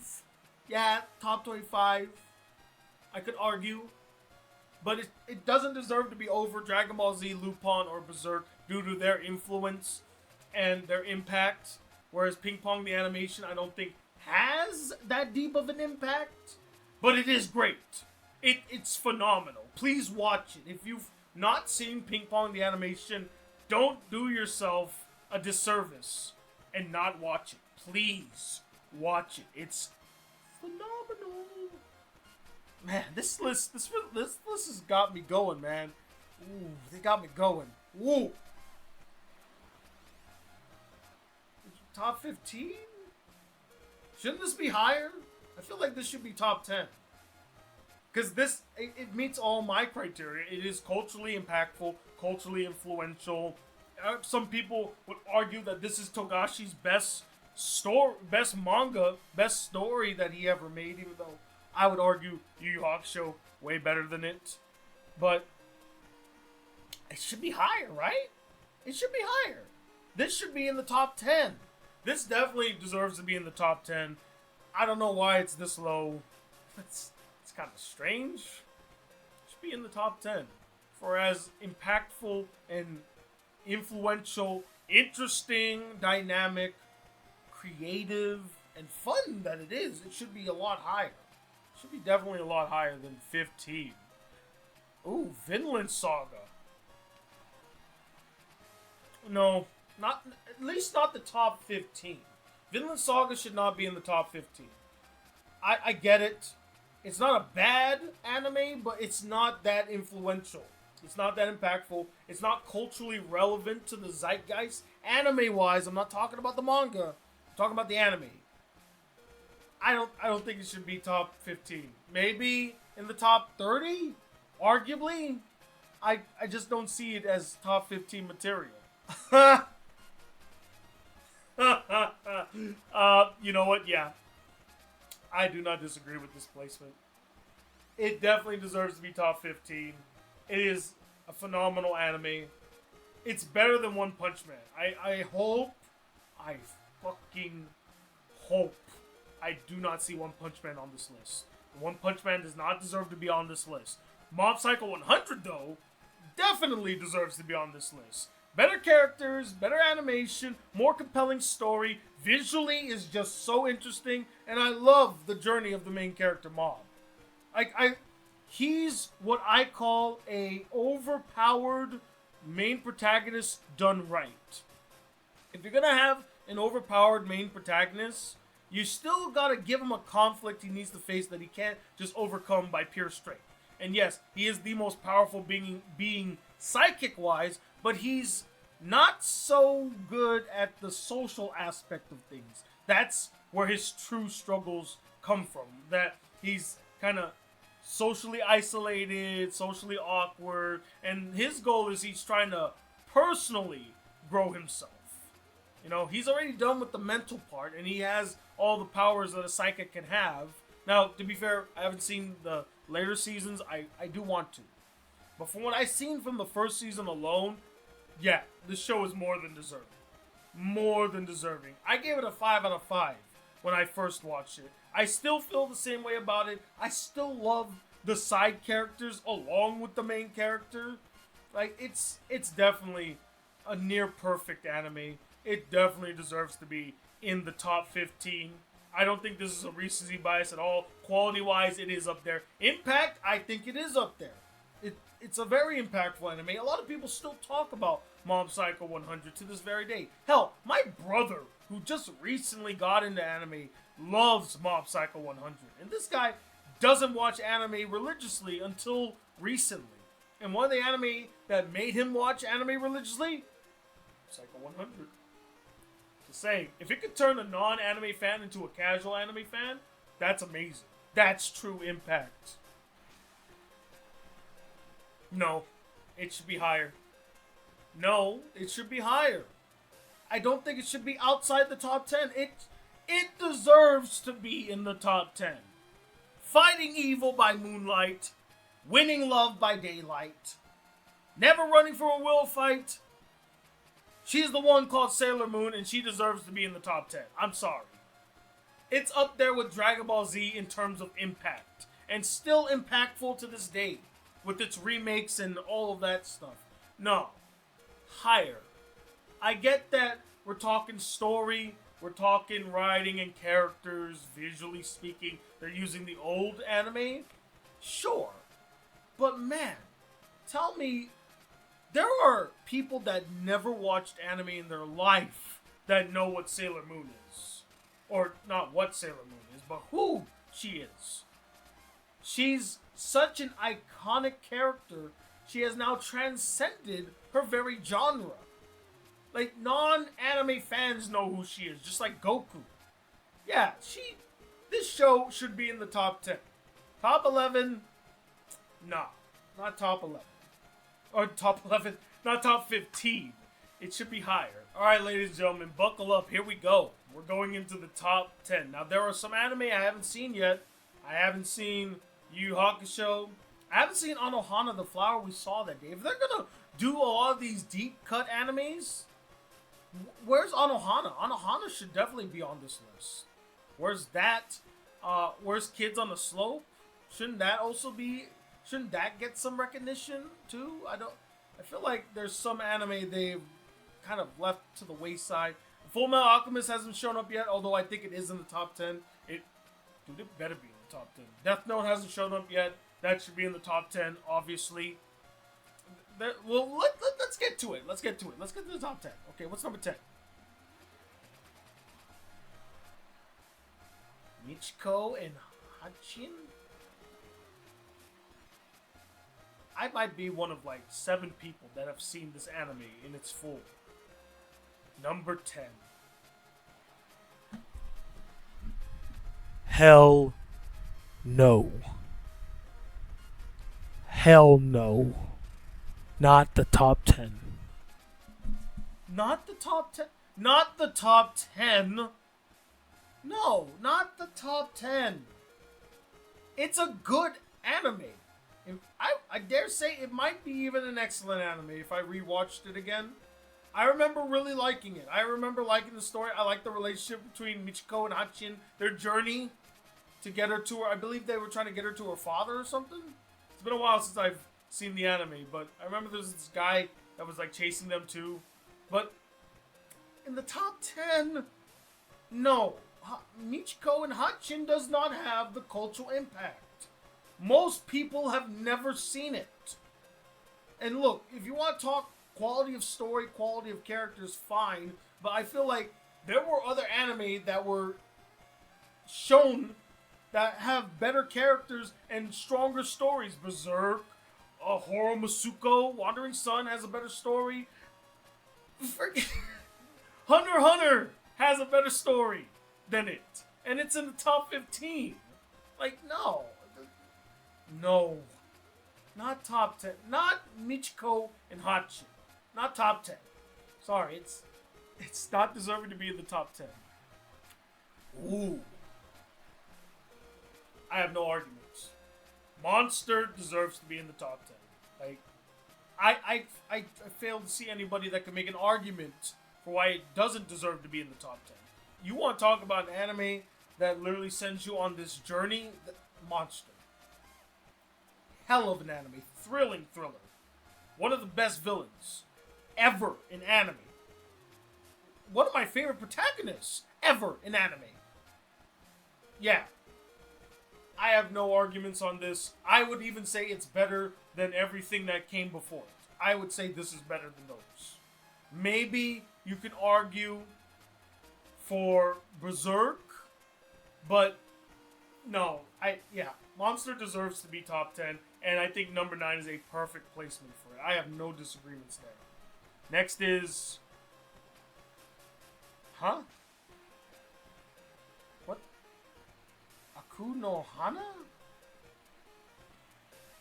Yeah, top 25. I could argue. But it doesn't deserve to be over Dragon Ball Z, Lupin, or Berserk due to their influence and their impact. Whereas Ping Pong the animation, I don't think has that deep of an impact. But it is great. It's phenomenal. Please watch it. If you've not seen Ping Pong the animation, don't do yourself a disservice and not watch it. Please watch it. It's phenomenal. Man, this list has got me going, man. Ooh, they got me going. Woo. Top 15? Shouldn't this be higher? I feel like this should be top 10. Because it meets all my criteria. It is culturally impactful, culturally influential. Some people would argue that this is Togashi's best manga, best story that he ever made, even though I would argue Yu Yu Hakusho way better than it. But it should be higher, right? It should be higher. This should be in the top 10. This definitely deserves to be in the top 10. I don't know why it's this low. It's kind of strange. It should be in the top 10. For as impactful and influential, interesting, dynamic, creative, and fun that it is, it should be a lot higher. It should be definitely a lot higher than 15. Ooh, Vinland Saga. No, not at least not the top 15. Vinland Saga should not be in the top 15. I get it. It's not a bad anime, but it's not that influential. It's not that impactful. It's not culturally relevant to the zeitgeist. Anime-wise, I'm not talking about the manga. I'm talking about the anime. I don't think it should be top 15. Maybe in the top 30? Arguably. I just don't see it as top 15 material. You know what? Yeah. I do not disagree with this placement. It definitely deserves to be top 15. It is a phenomenal anime. It's better than One Punch Man. I fucking hope I do not see One Punch Man on this list. One Punch Man does not deserve to be on this list. Mob Psycho 100, though, definitely deserves to be on this list. Better characters, better animation, more compelling story. Visually is just so interesting, and I love the journey of the main character, Mob. He's what I call a overpowered main protagonist done right. If you're gonna have an overpowered main protagonist, you still gotta give him a conflict he needs to face that he can't just overcome by pure strength. And yes, he is the most powerful being psychic-wise, but he's not so good at the social aspect of things. That's where his true struggles come from. That he's kind of socially isolated, socially awkward, and his goal is he's trying to personally grow himself. You know, he's already done with the mental part, and he has all the powers that a psychic can have. Now, to be fair, I haven't seen the later seasons. I do want to. But from what I've seen from the first season alone, yeah, this show is more than deserving. More than deserving. I gave it a 5 out of 5 when I first watched it. I still feel the same way about it. I still love the side characters along with the main character. Like, it's definitely a near perfect anime. It definitely deserves to be in the top 15. I don't think this is a recency bias at all. Quality-wise, it is up there. Impact, I think it is up there. It's a very impactful anime. A lot of people still talk about Mob Psycho 100 to this very day. Hell, my brother, who just recently got into anime, loves Mob Psycho 100. And this guy doesn't watch anime religiously until recently. And one of the anime that made him watch anime religiously, Psycho 100. Just saying, if it could turn a non-anime fan into a casual anime fan, that's amazing. That's true impact. No, it should be higher. No, it should be higher. I don't think it should be outside the top 10. It deserves to be in the top 10. Fighting evil by moonlight, winning love by daylight, never running from a will fight. She's the one called Sailor Moon, and she deserves to be in the top 10. I'm sorry. It's up there with Dragon Ball Z in terms of impact, and still impactful to this day with its remakes and all of that stuff. No. Higher. I get that we're talking story, we're talking writing and characters, visually speaking, they're using the old anime. Sure. But man, tell me, there are people that never watched anime in their life that know what Sailor Moon is. Or not what Sailor Moon is, but who she is. She's such an iconic character, she has now transcended her very genre. Like, non-anime fans know who she is, just like Goku. Yeah, this show should be in the top 10. Top 11, nah, not top 11. Or top 11, not top 15. It should be higher. Alright, ladies and gentlemen, buckle up, here we go. We're going into the top 10. Now, there are some anime I haven't seen yet. I haven't seen Yu Yu Hakusho. I haven't seen Anohana the Flower we saw that day. If they're gonna do a lot of these deep cut animes, where's Anohana? Anohana should definitely be on this list. Where's that? Where's Kids on the Slope? Shouldn't that get some recognition too? I feel like there's some anime they've kind of left to the wayside. Full Metal Alchemist hasn't shown up yet, although I think it is in the top 10. It better be in the top 10. Death Note hasn't shown up yet. That should be in the top 10, obviously. Let's get to it. Let's get to the top 10. Okay, what's number 10? Michiko and Hachin? I might be one of like 7 people that have seen this anime in its full. Number 10. Hell no. Hell no. Not the top 10. Not the top 10? Not the top 10? No, not the top 10. It's a good anime. I dare say it might be even an excellent anime if I rewatched it again. I remember really liking it. I remember liking the story. I like the relationship between Michiko and Hachin. Their journey to get her to her. I believe they were trying to get her to her father or something. It's been a while since I've seen the anime, but I remember there's this guy that was like chasing them too. But in the top 10, no. Michiko and Hachin does not have the cultural impact. Most people have never seen it. And look, if you want to talk quality of story, quality of characters, fine. But I feel like there were other anime that were shown that have better characters and stronger stories. Berserk, Horo Masuko, Wandering Sun has a better story. Freaking Hunter x Hunter has a better story than it. And it's in the top 15. Like, no. No. Not top 10. Not Michiko and Hachi. Not top 10. Sorry, it's not deserving to be in the top 10. Ooh. I have no arguments. Monster deserves to be in the top 10. Like, I fail to see anybody that can make an argument for why it doesn't deserve to be in the top 10. You want to talk about an anime that literally sends you on this journey? Monster. Hell of an anime. Thrilling thriller. One of the best villains ever in anime. One of my favorite protagonists ever in anime. Yeah. I have no arguments on this. I would even say it's better than everything that came before it. I would say this is better than those. Maybe you could argue for Berserk, but no. Monster deserves to be top 10, and I think number 9 is a perfect placement for it. I have no disagreements there. Next is... Huh? What? Aku no Hana?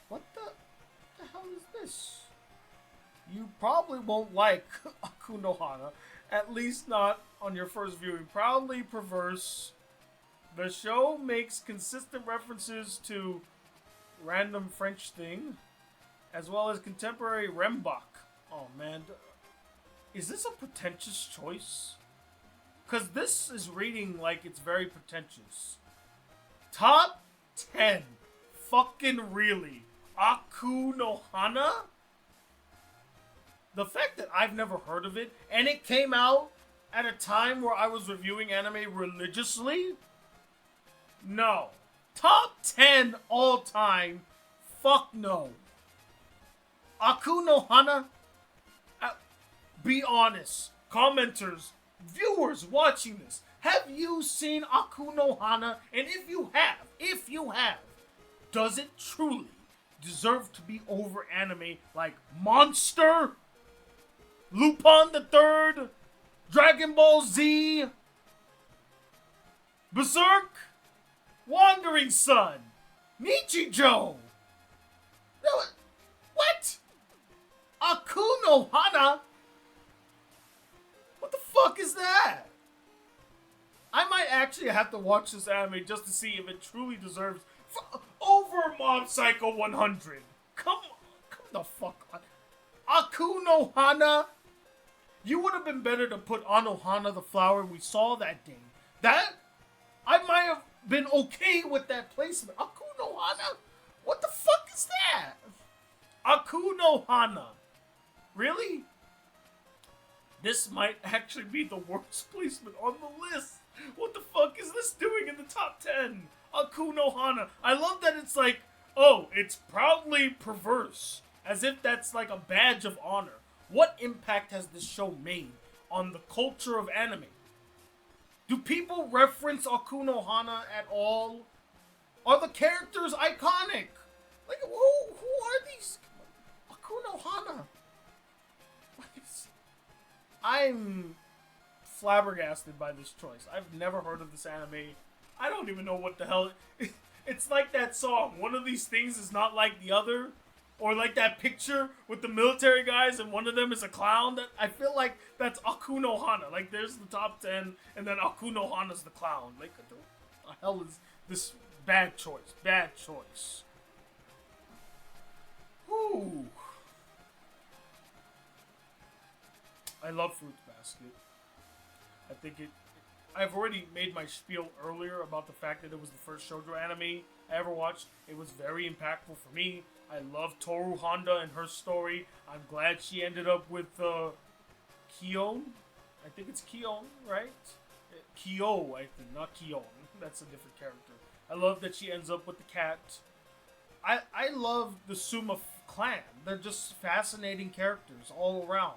What the hell is this? You probably won't like Aku no Hana, at least not on your first viewing. Proudly perverse. The show makes consistent references to random French thing, as well as contemporary Rembach. Oh man, is this a pretentious choice? Because this is reading like it's very pretentious. Top 10. Fucking really? Aku no Hana? The fact that I've never heard of it, and it came out at a time where I was reviewing anime religiously? No. Top 10 all time? Fuck no. Aku no Hana? Be honest. Commenters, viewers watching this, have you seen Aku no Hana? And if you have, does it truly deserve to be over anime like Monster, Lupin the Third, Dragon Ball Z, Berserk, Wandering Sun, Nichijou? What? Aku no Hana? What the fuck is that? I might actually have to watch this anime just to see if it truly deserves over Mob Psycho 100. Come the fuck on. Aku no Hana? You would have been better to put Anohana the flower we saw that day. That, I might have been okay with that placement. Aku no Hana? What the fuck is that? Aku no Hana. Really? This might actually be the worst placement on the list. What the fuck is this doing in the top 10? Aku no Hana. I love that it's like, oh, it's proudly perverse. As if that's like a badge of honor. What impact has this show made on the culture of anime? Do people reference Aku no Hana at all? Are the characters iconic? Like, who are these? Aku no Hana. I'm flabbergasted by this choice. I've never heard of this anime. I don't even know what the hell. It's like that song. One of these things is not like the other. Or like that picture with the military guys and one of them is a clown. That I feel like that's Aku no Hana. Like there's the top 10 and then Aku no Hana's the clown. Like what the hell is this? Bad choice. Bad choice. Whew. I love Fruits Basket. I think I've already made my spiel earlier about the fact that it was the first shoujo anime I ever watched. It was very impactful for me. I love Toru Honda and her story. I'm glad she ended up with Kion. I think it's Kion, right? Kyo, I think, not Kion. That's a different character. I love that she ends up with the cat. I love the Suma clan. They're just fascinating characters all around.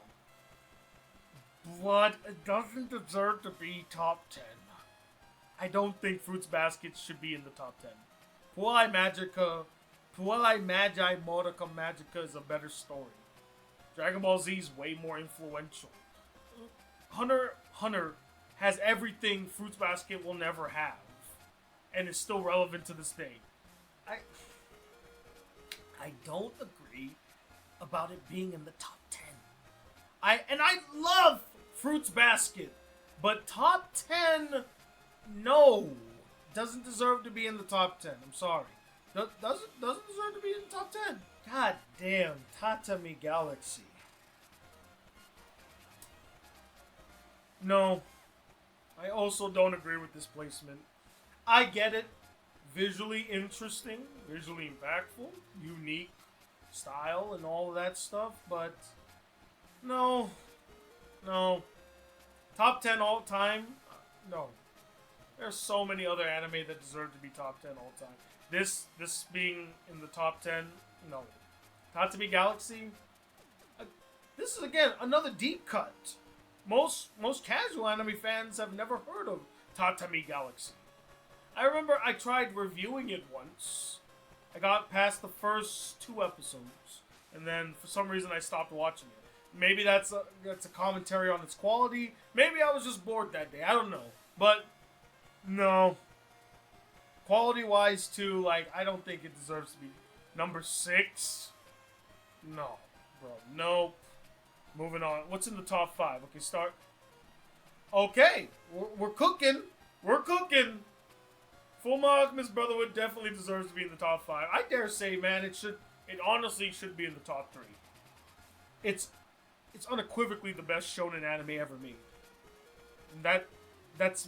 But it doesn't deserve to be top 10. I don't think Fruits Basket should be in the top 10. Puelai Magi Mordecai Magica is a better story. Dragon Ball Z is way more influential. Hunter has everything Fruits Basket will never have, and is still relevant to this day. I don't agree about it being in the top 10. I love Fruits Basket, but top 10, no, doesn't deserve to be in the top 10. I'm sorry, doesn't deserve to be in the top 10. God damn, Tatami Galaxy. No, I also don't agree with this placement. I get it. Visually interesting, visually impactful, unique style, and all of that stuff, but no. Top 10 all time? No. There's so many other anime that deserve to be top 10 all time. This being in the top 10, no. Tatami Galaxy, this is again another deep cut. Most casual anime fans have never heard of Tatami Galaxy. I remember I tried reviewing it once. I got past the first 2 episodes, and then for some reason I stopped watching it. Maybe that's a commentary on its quality. Maybe I was just bored that day. I don't know. But no. Quality-wise too, like, I don't think it deserves to be number 6. No, bro. Nope. Moving on. What's in the top 5? Okay, start. Okay, we're cooking. We're cooking. Full Metal Alchemist Brotherhood definitely deserves to be in the top 5. I dare say, man, it honestly should be in the top 3. It's unequivocally the best shonen anime ever made. And that's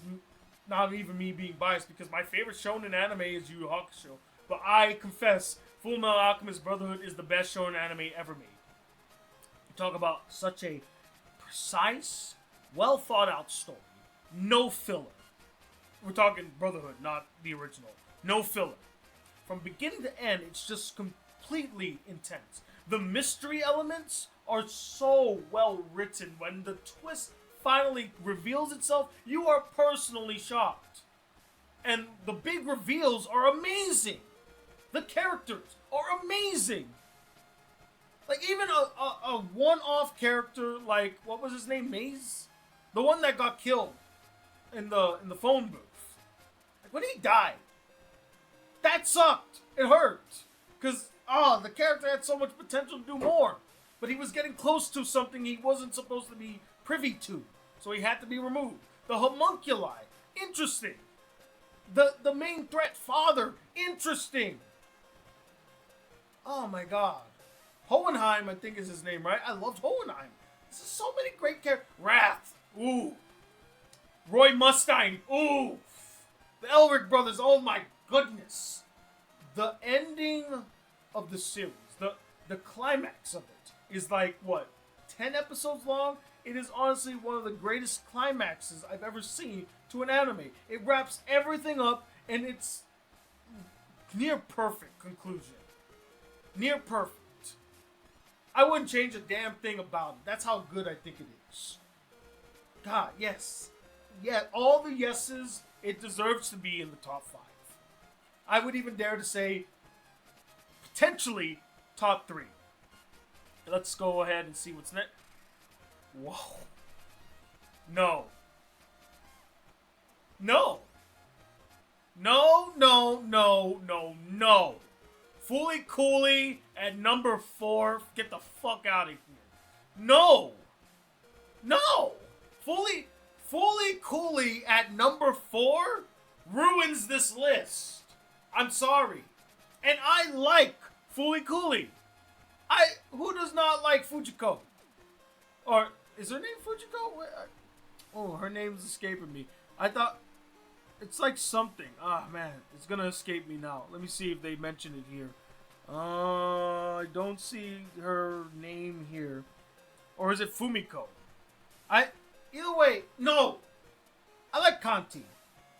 not even me being biased, because my favorite shonen anime is Yu Yu Hakusho. But I confess, Full Metal Alchemist Brotherhood is the best shonen anime ever made. You talk about such a precise, well thought out story. No filler. We're talking Brotherhood, not the original. No filler. From beginning to end, it's just completely intense. The mystery elements are so well written. When the twist finally reveals itself, you are personally shocked. And the big reveals are amazing. The characters are amazing. Like, even a one-off character, like, what was his name, Maze? The one that got killed in the phone booth. Like, when he died, that sucked. It hurt. Because, the character had so much potential to do more. But he was getting close to something he wasn't supposed to be privy to. So he had to be removed. The homunculi, interesting. The main threat, Father, interesting. Oh my god. Hohenheim, I think is his name, right? I loved Hohenheim. This is so many great characters. Wrath, ooh. Roy Mustang, ooh. The Elric brothers, oh my goodness. The ending of the series, the climax of it is like, what, 10 episodes long? It is honestly one of the greatest climaxes I've ever seen to an anime. It wraps everything up, and it's near perfect conclusion. Near perfect. I wouldn't change a damn thing about it. That's how good I think it is. God, yes. Yeah, all the yeses, it deserves to be in the top 5. I would even dare to say, potentially, top 3. Let's go ahead and see what's next. Whoa. No. No. No, no, no, no, no. Fully Cooley at number 4. Get the fuck out of here. No. No. Fully Cooley at number 4 ruins this list. I'm sorry. And I like Fully Cooley. Who does not like Fujiko? Or, is her name Fujiko? Oh, her name's escaping me. I thought, it's like something. Ah, man, it's gonna escape me now. Let me see if they mention it here. I don't see her name here. Or is it Fumiko? Either way, no. I like Kanti.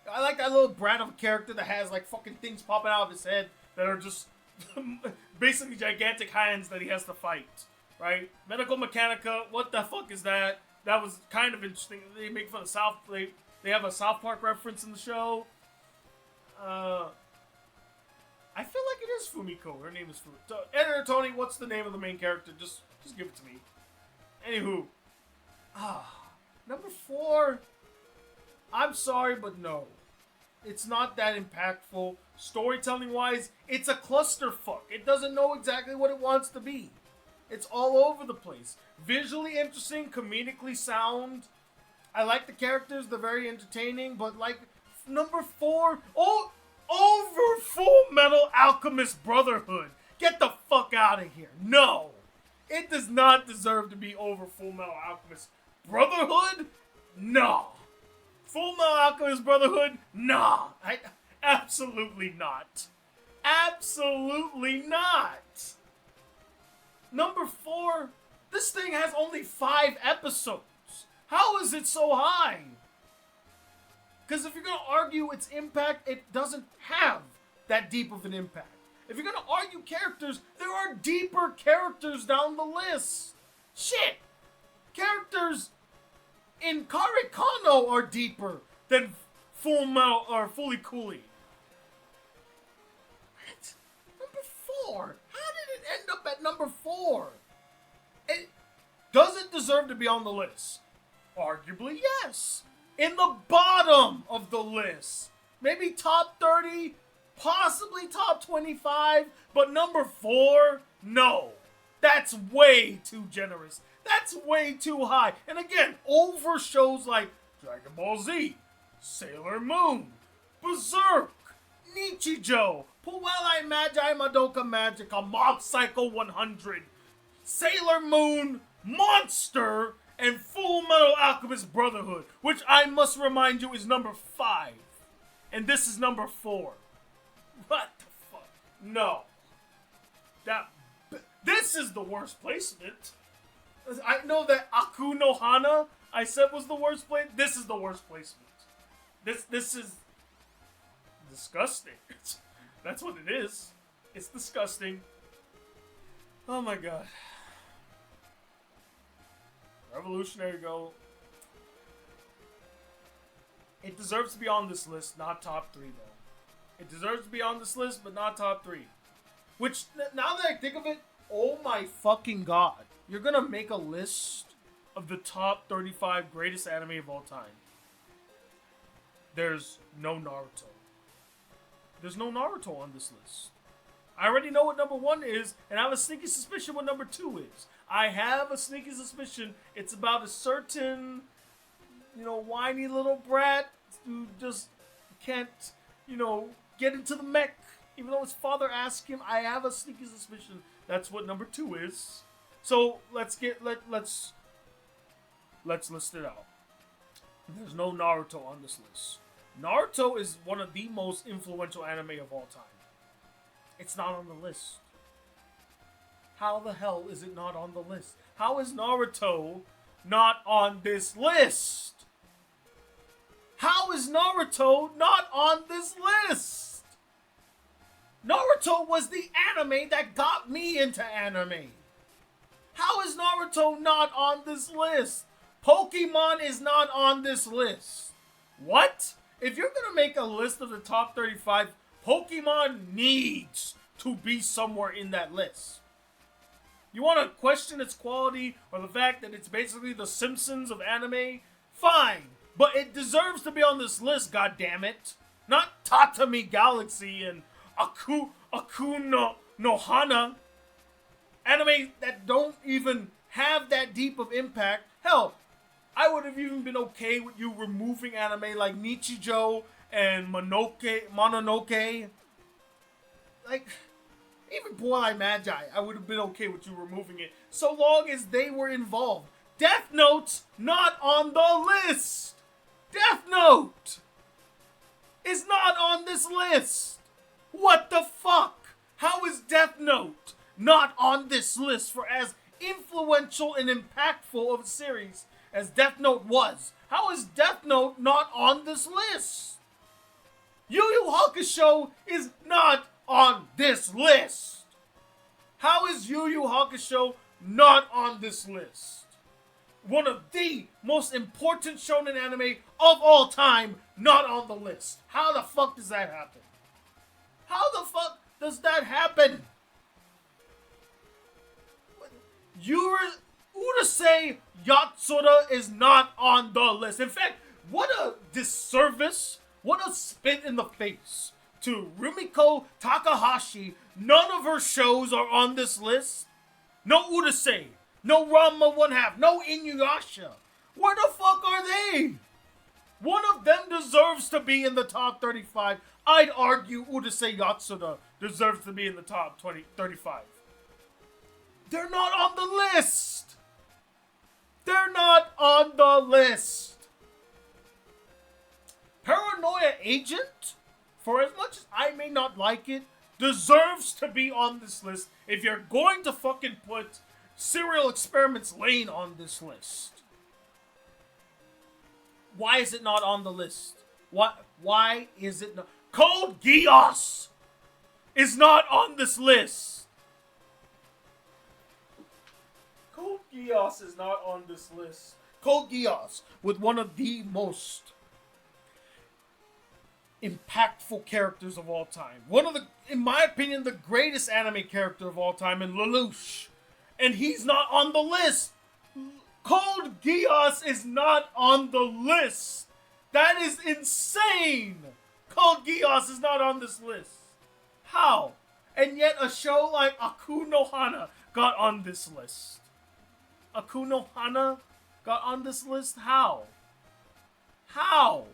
I like that little brat of a character that has like fucking things popping out of his head that are just basically gigantic hands that he has to fight. Right? Medical Mechanica, what the fuck is that? That was kind of interesting. They make fun of South Plate. They have a South Park reference in the show. I feel like it is Fumiko. Her name is Fumiko. Editor Tony, what's the name of the main character? Just give it to me. Anywho. Number 4. I'm sorry, but no. It's not that impactful. Storytelling-wise, it's a clusterfuck. It doesn't know exactly what it wants to be. It's all over the place. Visually interesting, comedically sound. I like the characters. They're very entertaining. But, like, number 4... over Full Metal Alchemist Brotherhood. Get the fuck out of here. No. It does not deserve to be over Full Metal Alchemist Brotherhood? No. Full Metal Alchemist Brotherhood? Nah. Absolutely not. Absolutely not. Number 4, this thing has only 5 episodes. How is it so high? Because if you're going to argue its impact, it doesn't have that deep of an impact. If you're going to argue characters, there are deeper characters down the list. Shit. Characters in Karekano are deeper than Full Metal or Fully Cooley. What? Number 4. How did it end up at number 4? Does it deserve to be on the list? Arguably, yes. In the bottom of the list. Maybe top 30, possibly top 25, but number 4? No. That's way too generous. That's way too high. And again, over shows like Dragon Ball Z, Sailor Moon, Berserk, Nichijou, Puelai Magi Madoka Magica, Mob Psycho 100, Sailor Moon, Monster, and Full Metal Alchemist Brotherhood, which I must remind you is number 5. And this is number 4. What the fuck? No. This is the worst placement. I know that Aku no Hana I said was the worst place. This is the worst placement. This is disgusting. That's what it is. It's disgusting. Oh my god. Revolutionary Go. It deserves to be on this list, not top 3 though. It deserves to be on this list, but not top 3. Which, now that I think of it, oh my fucking god. You're gonna make a list of the top 35 greatest anime of all time. There's no Naruto. There's no Naruto on this list. I already know what number 1 is, and I have a sneaky suspicion what number 2 is. I have a sneaky suspicion it's about a certain, whiny little brat who just can't, get into the mech. Even though his father asked him, I have a sneaky suspicion that's what number 2 is. So let's list it out. There's no Naruto on this list. Naruto is one of the most influential anime of all time. It's not on the list. How the hell is it not on the list? How is Naruto not on this list? How is Naruto not on this list? Naruto was the anime that got me into anime. How is Naruto not on this list? Pokemon is not on this list. What? If you're gonna make a list of the top 35, Pokemon needs to be somewhere in that list. You want to question its quality or the fact that it's basically the Simpsons of anime? Fine, but it deserves to be on this list, goddammit. Not Tatami Galaxy and Aku no Hana. Anime that don't even have that deep of impact. Hell, I would have even been okay with you removing anime like Nichijou and Mononoke. Like, even Puelai Magi, I would have been okay with you removing it, so long as they were involved. Death Note's not on the list! Death Note is not on this list! What the fuck? How is Death Note not on this list for as influential and impactful of a series as Death Note was? How is Death Note not on this list? Yu Yu Hakusho is not on this list. How is Yu Yu Hakusho not on this list? one of the most important shonen anime of all time, not on the list. How the fuck does that happen? How the fuck does that happen? Urusei Yatsura is not on the list. In fact, what a disservice, what a spit in the face to Rumiko Takahashi. None of her shows are on this list. No Urusei, no Ranma 1/2, no Inuyasha. Where the fuck are they? One of them deserves to be in the top 35. I'd argue Urusei Yatsura deserves to be in the top 35. They're not on the list. They're not on the list. Paranoia Agent, for as much as I may not like it, deserves to be on this list if you're going to fucking put Serial Experiments Lane on this list. Why is it not on the list? Why is it not? Code Geass is not on this list. Code Geass is not on this list. Code Geass, with one of the most impactful characters of all time. One of the, in my opinion, the greatest anime character of all time in Lelouch. And he's not on the list. Code Geass is not on the list. That is insane. Code Geass is not on this list. How? And yet a show like Aku no Hana got on this list. Aku no Hana got on this list? How? How?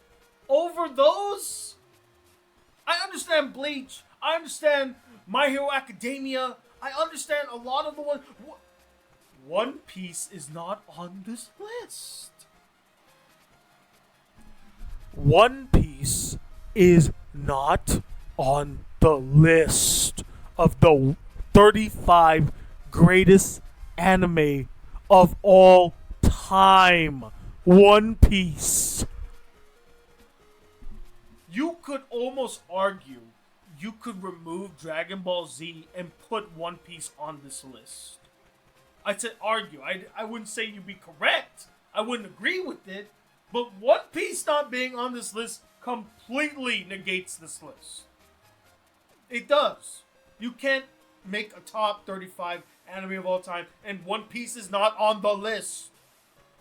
Over those? I understand Bleach. I understand My Hero Academia. I understand a lot of the ones. One Piece is not on this list. One Piece is not on the list of the 35 greatest anime of all time. One Piece. You could almost argue you could remove Dragon Ball Z and put One Piece on this list. I'd say argue. I wouldn't say you'd be correct. I wouldn't agree with it. But One Piece not being on this list completely negates this list. It does. You can't make a top 35 anime of all time and One Piece is not on the list.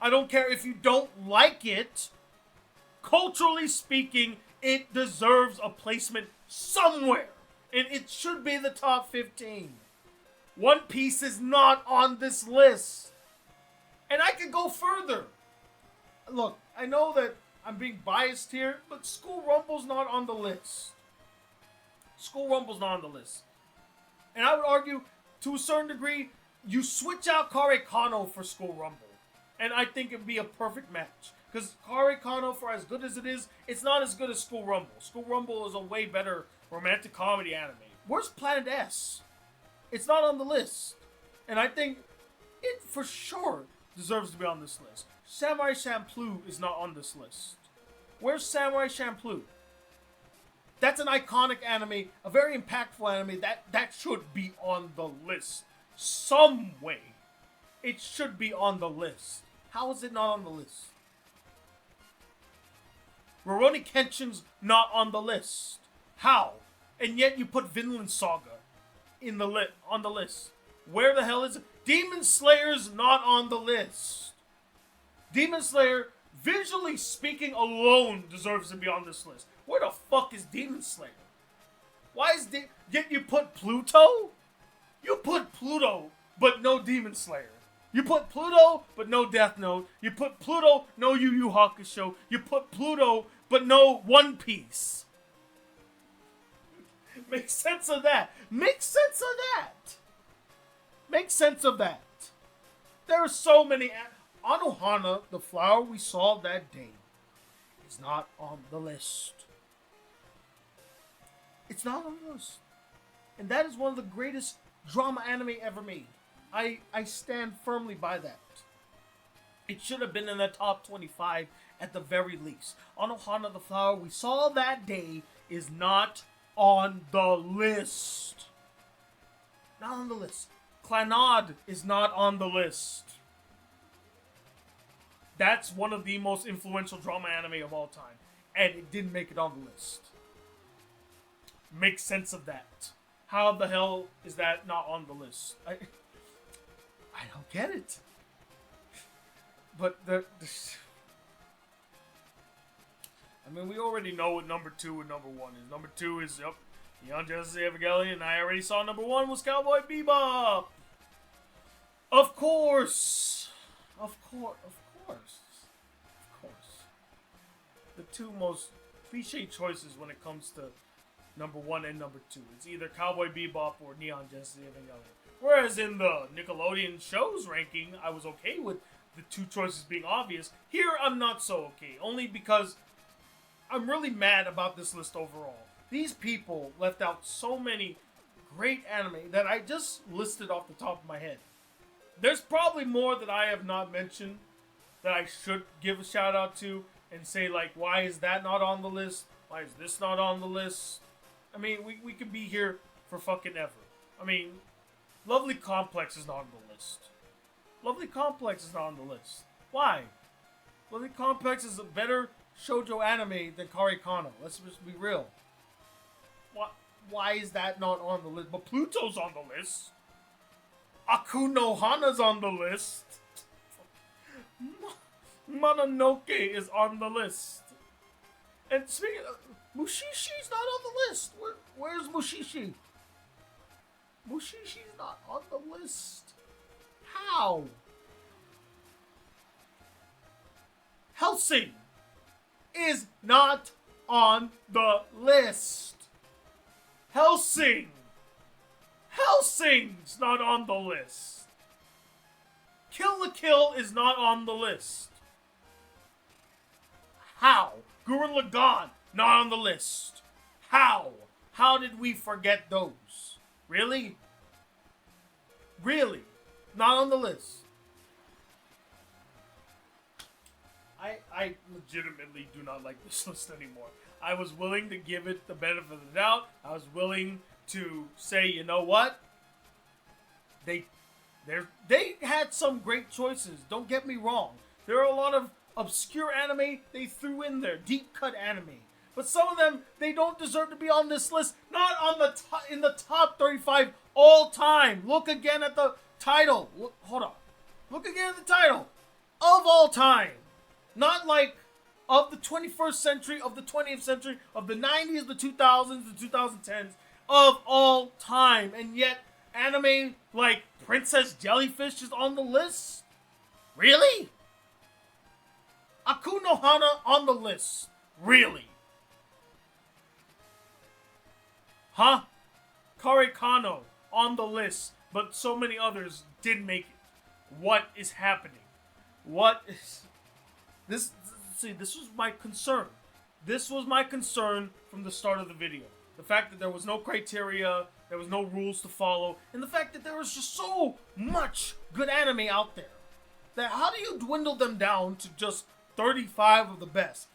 I don't care if you don't like it. Culturally speaking, it deserves a placement somewhere. And it should be the top 15. One Piece is not on this list. And I could go further. Look, I know that I'm being biased here, but School Rumble's not on the list. School Rumble's not on the list. And I would argue, to a certain degree, you switch out Kare Kano for School Rumble. And I think it'd be a perfect match. Because Kare Kano, for as good as it is, it's not as good as School Rumble. School Rumble is a way better romantic comedy anime. Where's Planet S? It's not on the list. And I think it for sure deserves to be on this list. Samurai Champloo is not on this list. Where's Samurai Champloo? That's an iconic anime, a very impactful anime that should be on the list. Some way. It should be on the list. How is it not on the list? Rurouni Kenshin's not on the list. How? And yet you put Vinland Saga on the list. Where the hell is it? Demon Slayer's not on the list. Demon Slayer, visually speaking alone, deserves to be on this list. Where the fuck is Demon Slayer? Why is yet you put Pluto? You put Pluto, but no Demon Slayer. You put Pluto, but no Death Note. You put Pluto, no Yu Yu Hakusho. You put Pluto, but no One Piece. Make sense of that. Make sense of that. Make sense of that. There are so many. Anohana, the flower we saw that day, is not on the list. It's not on the list. And that is one of the greatest drama anime ever made. I stand firmly by that. It should have been in the top 25 at the very least. Anohana, the flower we saw that day, is not on the list. Not on the list. Clannad is not on the list. That's one of the most influential drama anime of all time. And it didn't make it on the list. Make sense of that. How the hell is that not on the list? I don't get it. But I mean, we already know what number 2 and number 1 is. Number 2 is, Neon Genesis Evangelion, and I already saw number 1 was Cowboy Bebop. Of course. Of course. The two most cliche choices when it comes to number 1 and number 2. It's either Cowboy Bebop or Neon Genesis Evangelion. Whereas in the Nickelodeon shows ranking, I was okay with the two choices being obvious. Here, I'm not so okay. Only because I'm really mad about this list overall. These people left out so many great anime that I just listed off the top of my head. There's probably more that I have not mentioned that I should give a shout out to and say, like, why is that not on the list? Why is this not on the list? I mean, we could be here for fucking ever. I mean, Lovely Complex is not on the list. Lovely Complex is not on the list. Why? Lovely Complex is a better shoujo anime than Karikano. Let's just be real. Why is that not on the list? But Pluto's on the list. Aku no Hana's on the list. Mononoke is on the list. And speaking of, Mushishi's not on the list. Where's Mushishi? Mushishi's not on the list. How? Hellsing is not on the list. Hellsing's not on the list. Kill la Kill is not on the list. How? Gurren Lagann, not on the list. How? How did we forget those? Really? Really? Not on the list. I legitimately do not like this list anymore. I was willing to give it the benefit of the doubt. I was willing to say, you know what? They had some great choices. Don't get me wrong. There are a lot of obscure anime they threw in there, deep cut anime. But some of them, they don't deserve to be on this list. Not on the in the top 35 all time. Look again at the title. Hold on. Look again at the title. Of all time. Not like of the 21st century, of the 20th century, of the 90s, the 2000s, the 2010s. Of all time. And yet, anime like Princess Jellyfish is on the list? Really? Aku no Hana on the list? Really? Huh? Karikano on the list, but so many others didn't make it. What is happening? What is... This was my concern. This was my concern from the start of the video. The fact that there was no criteria, there was no rules to follow, and the fact that there was just so much good anime out there. That how do you dwindle them down to just 35 of the best?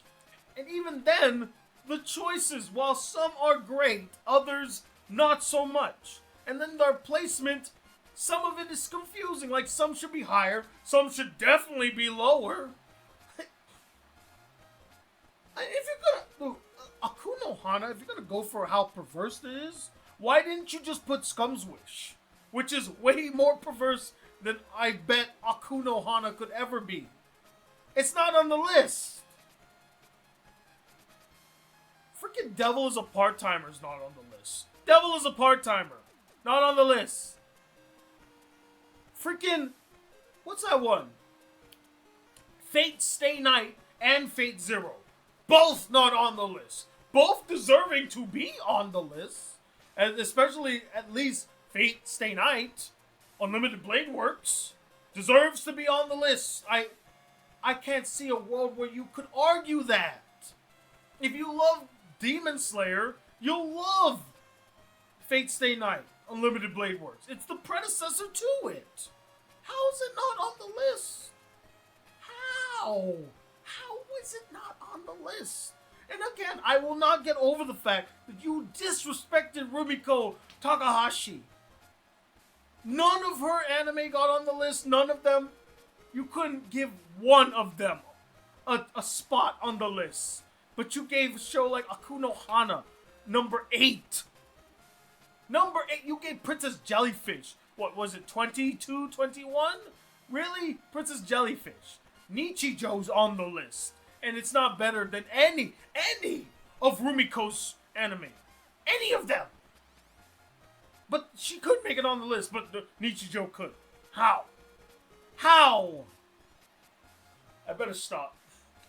And even then, the choices, while some are great, others not so much. And then their placement, some of it is confusing. Like, some should be higher, some should definitely be lower. If you're gonna... Aku no Hana, if you're gonna go for how perverse it is, why didn't you just put Scum's Wish? Which is way more perverse than I bet Aku no Hana could ever be. It's not on the list. Freaking Devil is a Part-Timer is not on the list. Devil is a Part-Timer. Not on the list. Freaking... What's that one? Fate Stay Night and Fate Zero. Both not on the list. Both deserving to be on the list. And especially, at least, Fate Stay Night, Unlimited Blade Works, deserves to be on the list. I can't see a world where you could argue that. If you love Demon Slayer, you'll love Fate Stay Night, Unlimited Blade Works. It's the predecessor to it. How is it not on the list? How? How is it not on the list? And again, I will not get over the fact that you disrespected Rumiko Takahashi. None of her anime got on the list. None of them. You couldn't give one of them a spot on the list. But you gave a show like Akuno Hana, number 8. Number 8, you gave Princess Jellyfish. What was it, 22, 21? Really? Princess Jellyfish. Nichijo's on the list. And it's not better than any of Rumiko's anime. Any of them. But she could make it on the list, but Nichijo could. How? How? I better stop.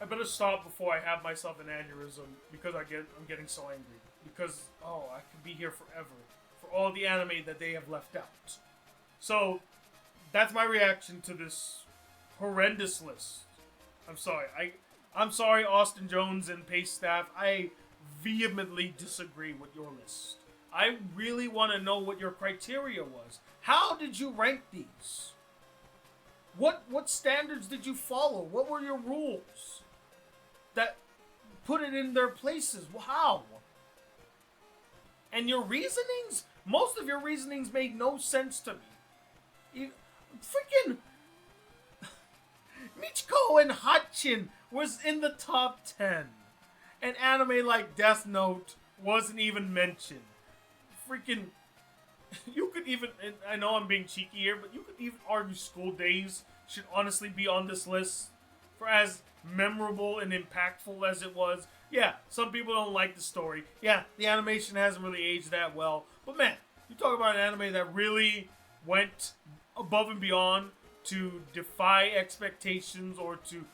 I better stop before I have myself an aneurysm because I'm getting so angry. Because, I could be here forever for all the anime that they have left out. So, that's my reaction to this horrendous list. I'm sorry. I'm sorry, Austin Jones and Pace staff. I vehemently disagree with your list. I really want to know what your criteria was. How did you rank these? What standards did you follow? What were your rules that put it in their places? How? And your reasonings? Most of your reasonings made no sense to me. Freaking Michiko and Hatchin was in the top 10. And anime like Death Note wasn't even mentioned. Freaking, you could even, and I know I'm being cheeky here, but you could even argue School Days should honestly be on this list for as memorable and impactful as it was. Yeah, some people don't like the story. Yeah, the animation hasn't really aged that well. But man, you talk about an anime that really went above and beyond to defy expectations or to,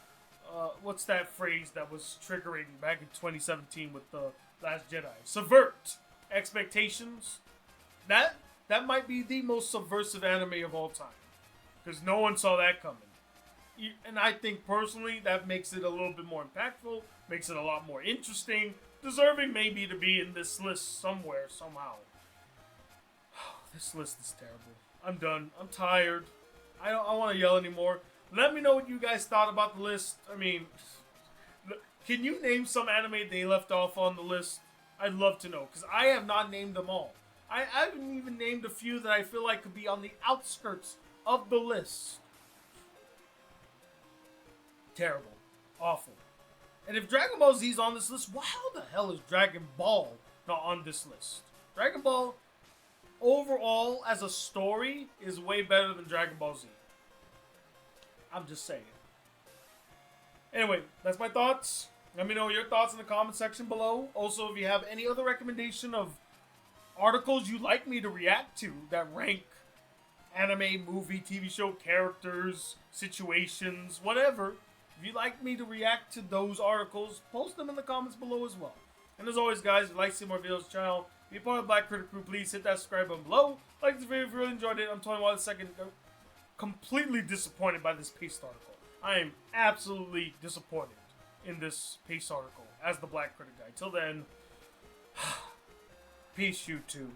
what's that phrase that was triggering back in 2017 with The Last Jedi? Subvert expectations. That might be the most subversive anime of all time. Because no one saw that coming. And I think personally that makes it a little bit more impactful, makes it a lot more interesting, deserving maybe to be in this list somewhere, somehow. This list is terrible. I'm done. I'm tired. I don't want to yell anymore. Let me know what you guys thought about the list. I mean, can you name some anime they left off on the list? I'd love to know, because I have not named them all. I haven't even named a few that I feel like could be on the outskirts of the list. Terrible. Awful. And if Dragon Ball Z is on this list, how the hell is Dragon Ball not on this list? Dragon Ball, overall, as a story, is way better than Dragon Ball Z. I'm just saying. Anyway, that's my thoughts. Let me know your thoughts in the comment section below. Also, if you have any other recommendation of articles you'd like me to react to that rank anime, movie, TV show characters, situations, whatever. If you'd like me to react to those articles, post them in the comments below as well. And as always, guys, if you'd like to see more videos on the channel, be a part of the Black Critic Crew, please hit that subscribe button below. Like this video if you really enjoyed it. I'm Tony Watt II, completely disappointed by this Paste article. I am absolutely disappointed in this Paste article as the Black Critic Guy. Till then, peace, YouTube.